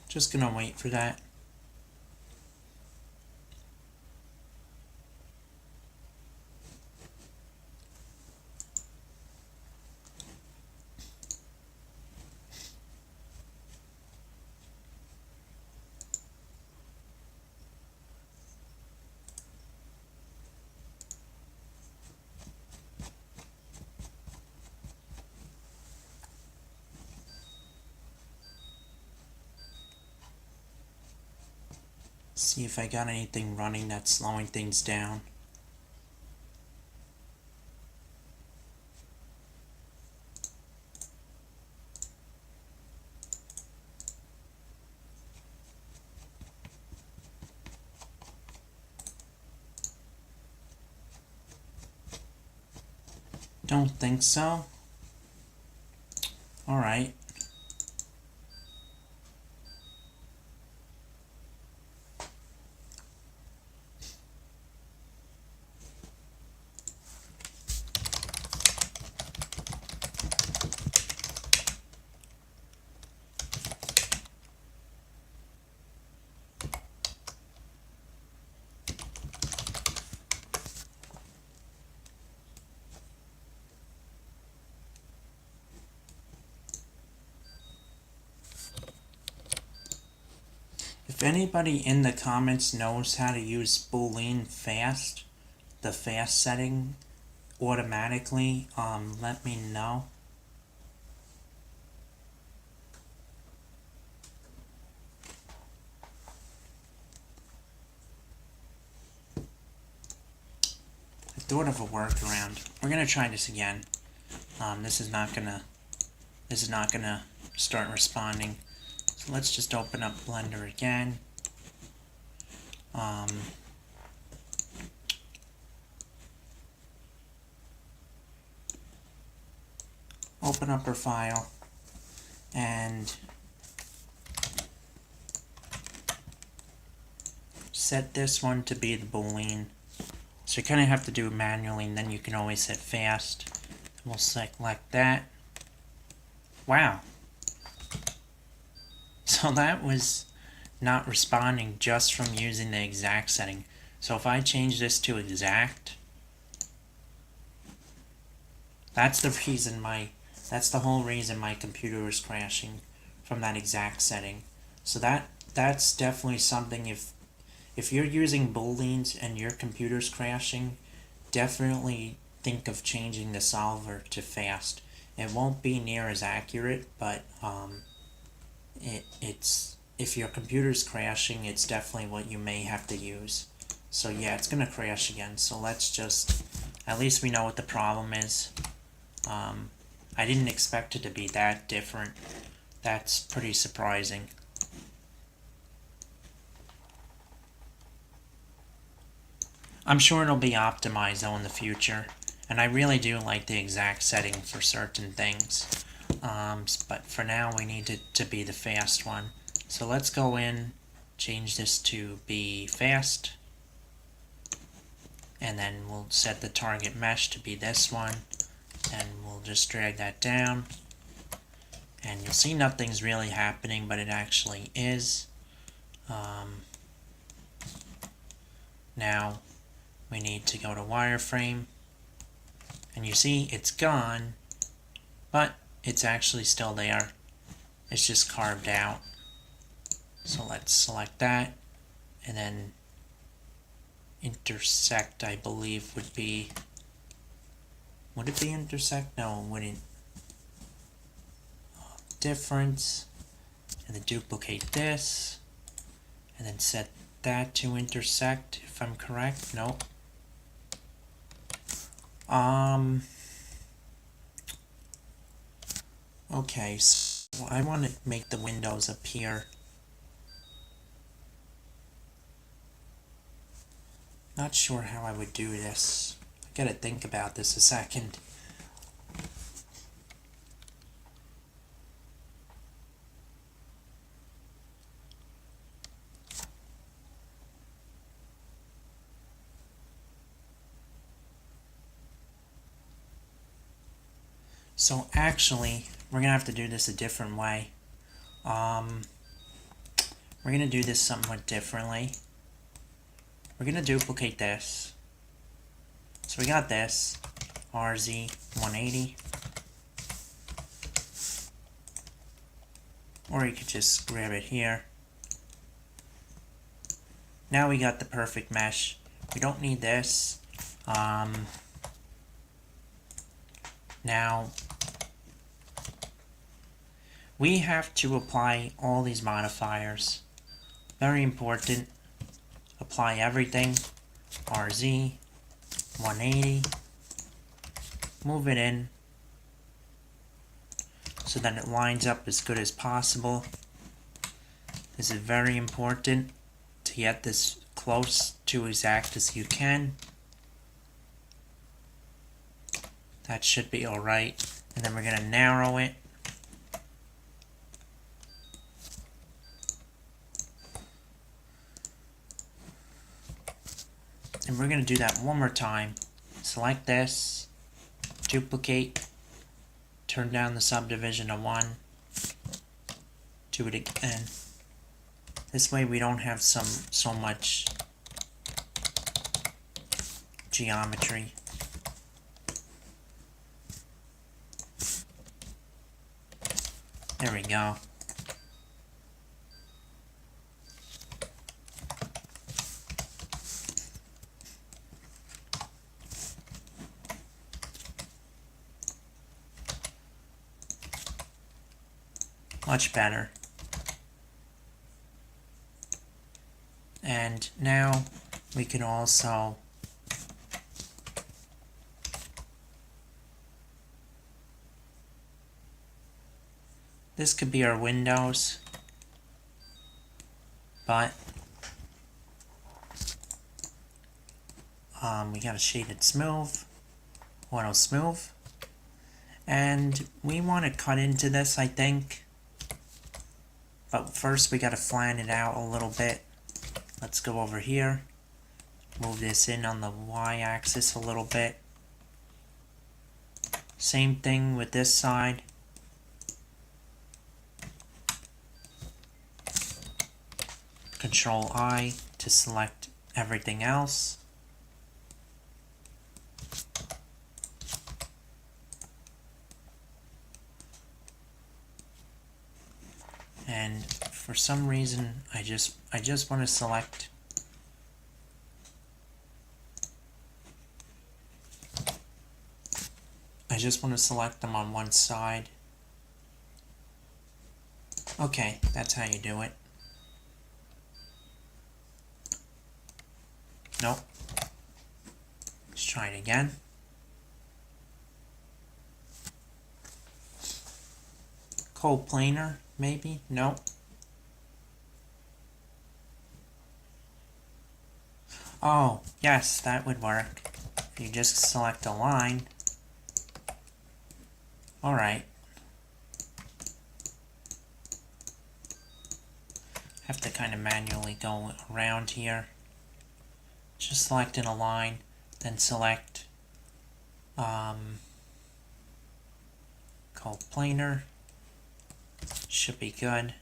Just gonna wait for that. See if I got anything running that's slowing things down. Don't think so. Alright. If anybody in the comments knows how to use Boolean fast, the fast setting, automatically, let me know. I thought of a workaround. We're gonna try this again. This is not gonna start responding. So let's just open up Blender again. Open up our file and set this one to be the Boolean. So you kind of have to do it manually, and then you can always set fast. We'll select that. Wow. So that was not responding just from using the exact setting. So if I change this to exact, that's the whole reason my computer is crashing, from that exact setting. So that's definitely something. If you're using Booleans and your computer's crashing, definitely think of changing the solver to fast. It won't be near as accurate, but it's if your computer's crashing, it's definitely what you may have to use. So yeah, it's gonna crash again. So let's just, at least we know what the problem is. I didn't expect it to be that different. That's pretty surprising. I'm sure it'll be optimized though in the future, and I really do like the exact setting for certain things. But for now we need it to be the fast one. So let's go in, change this to be fast, and then we'll set the target mesh to be this one, and we'll just drag that down, and you'll see nothing's really happening, but it actually is. Now we need to go to wireframe, and you see it's gone, but it's actually still there. It's just carved out. So let's select that, and then intersect, I believe, would be, would it be intersect? No, it wouldn't. Difference, and then duplicate this, and then set that to intersect, if I'm correct. Nope. Okay, so I want to make the windows appear. Not sure how I would do this. I gotta think about this a second. So actually, we're gonna have to do this a different way. We're gonna do this somewhat differently. We're gonna duplicate this. So we got this, RZ 180. Or you could just grab it here. Now we got the perfect mesh. We don't need this. Now, we have to apply all these modifiers. Very important. Apply everything. RZ 180. Move it in so that it lines up as good as possible. This is very important to get this close to exact as you can. That should be alright. And then we're going to narrow it. And we're going to do that one more time. Select this, duplicate, turn down the subdivision to 1, do it again. This way we don't have so much geometry. There we go. Much better. And now we can also this could be our windows, but we got a shaded smooth, auto smooth, and we want to cut into this, I think. But first we got to flatten it out a little bit. Let's go over here, move this in on the y-axis a little bit. Same thing with this side. Control I to select everything else. And for some reason I just want to select them on one side. Okay, that's how you do it. Nope. Let's try it again. Coplanar, maybe? Nope. Oh, yes, that would work. If you just select a line. Alright. Have to kind of manually go around here. Just selecting a line, then select coplanar. Should be good.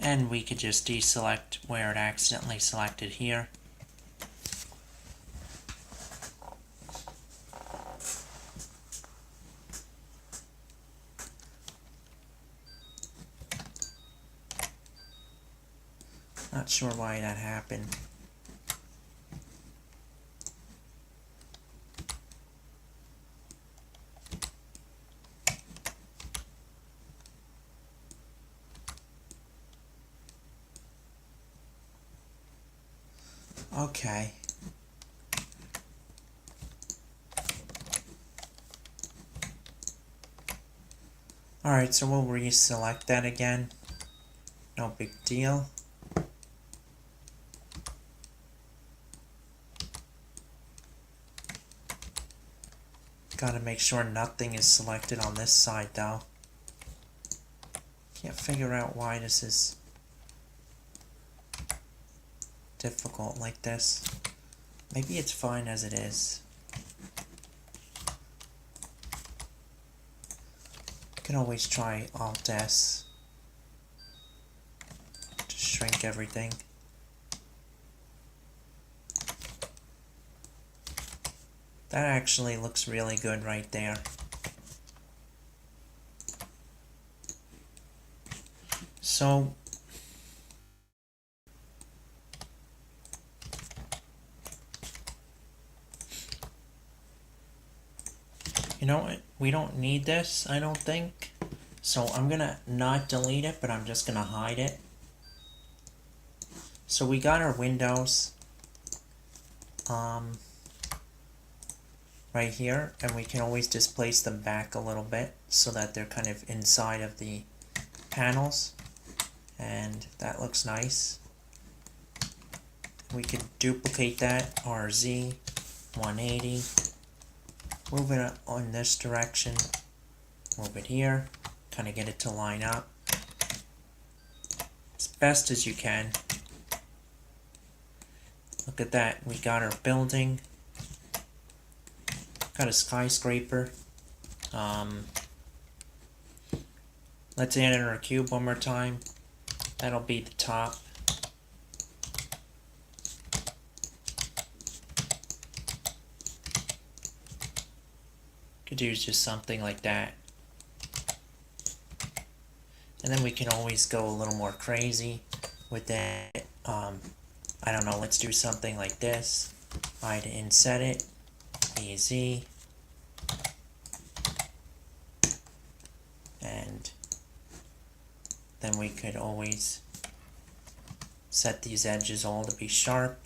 And we could just deselect where it accidentally selected here. Not sure why that happened. Okay. Alright, so we'll reselect that again. No big deal. Gotta make sure nothing is selected on this side though. Can't figure out why this is difficult like this. Maybe it's fine as it is. You can always try Alt S to shrink everything. That actually looks really good right there. So you know what? We don't need this, I don't think. So I'm gonna not delete it, but I'm just gonna hide it. So we got our windows right here, and we can always displace them back a little bit so that they're kind of inside of the panels, and that looks nice. We could duplicate that, RZ 180, move it on this direction, move it here, kind of get it to line up as best as you can. Look at that, we got our building, got a skyscraper. Let's add in our cube one more time. That'll be the top. Could use just something like that. And then we can always go a little more crazy with that. I don't know, let's do something like this. I to inset it, EZ, and then we could always set these edges all to be sharp.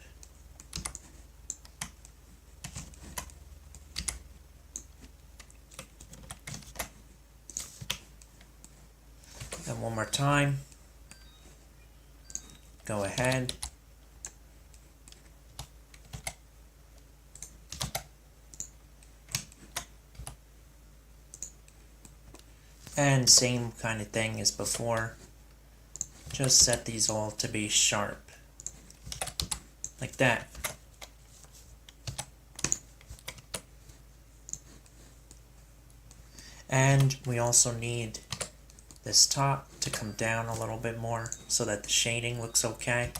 And one more time, go ahead. And same kind of thing as before. Just set these all to be sharp. Like that. And we also need this top to come down a little bit more so that the shading looks okay.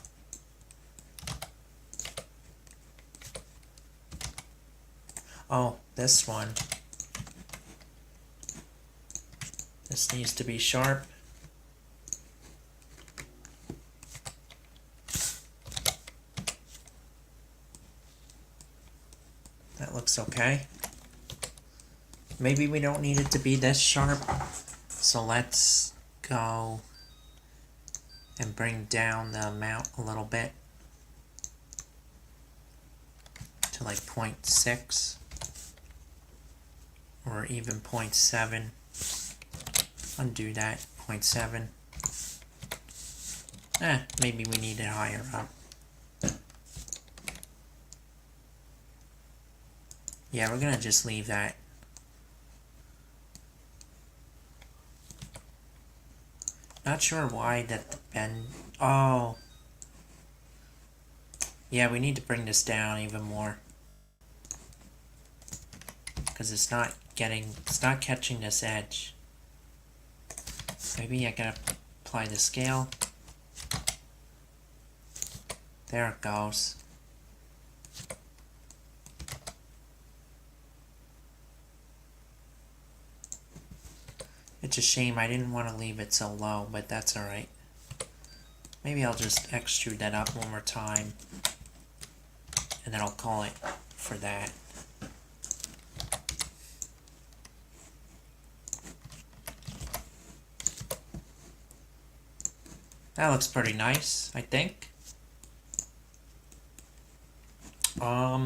Oh, this one. This needs to be sharp. That looks okay. Maybe we don't need it to be this sharp. So let's go and bring down the amount a little bit to like 0.6 or even 0.7. Undo that, 0.7. Maybe we need it higher up. Yeah, we're gonna just leave that. Not sure why that the bend. Oh. Yeah, we need to bring this down even more. Because it's not catching this edge. Maybe I gotta apply the scale. There it goes. It's a shame I didn't want to leave it so low, but that's alright. Maybe I'll just extrude that up one more time. And then I'll call it for that. That looks pretty nice, I think.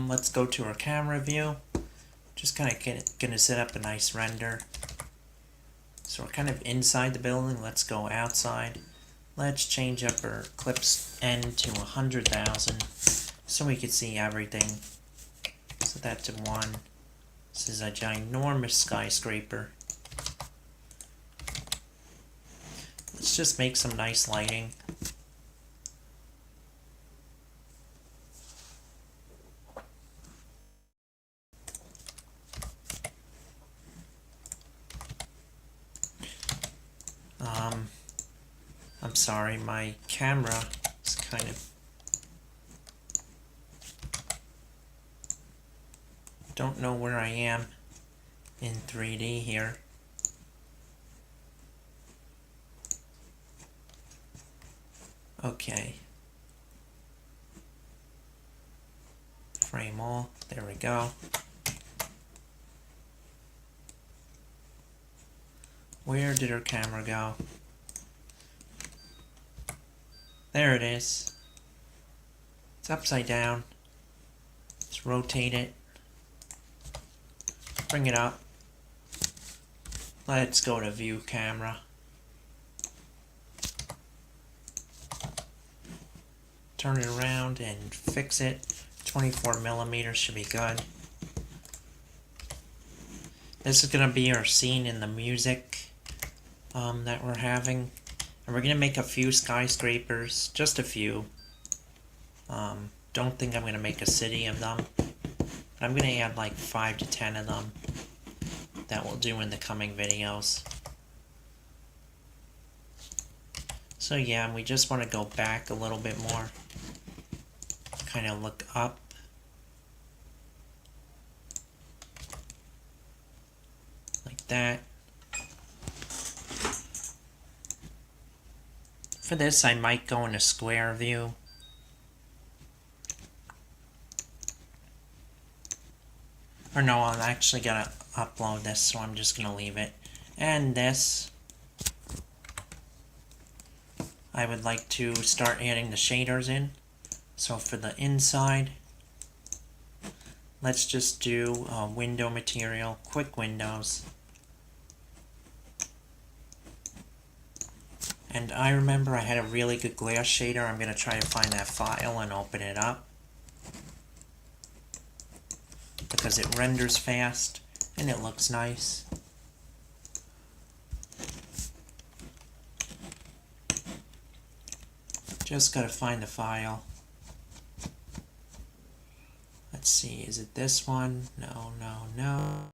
Let's go to our camera view. Just kind of gonna set up a nice render. So we're kind of inside the building. Let's go outside. Let's change up our clips end to 100,000 so we can see everything. Set that to 1. This is a ginormous skyscraper. Let's just make some nice lighting. I'm sorry, my camera is kind of... Don't know where I am in 3D here. Okay. Frame all. There we go. Where did our camera go? There it is. It's upside down. Let's rotate it. Bring it up. Let's go to view camera. Turn it around and fix it. 24mm should be good. This is going to be our scene in the music that we're having. And we're going to make a few skyscrapers. Just a few. Don't think I'm going to make a city of them. But I'm going to add like 5 to 10 of them. That we'll do in the coming videos. So yeah, we just want to go back a little bit more. Kind of look up. Like that. For this, I might go in a square view. Or no, I'm actually gonna upload this, so I'm just gonna leave it. And this, I would like to start adding the shaders in. So for the inside, let's just do window material, quick windows. And I remember I had a really good glass shader. I'm going to try to find that file and open it up, because it renders fast and it looks nice. Just gotta find the file. Let's see, is it this one? No, no, no.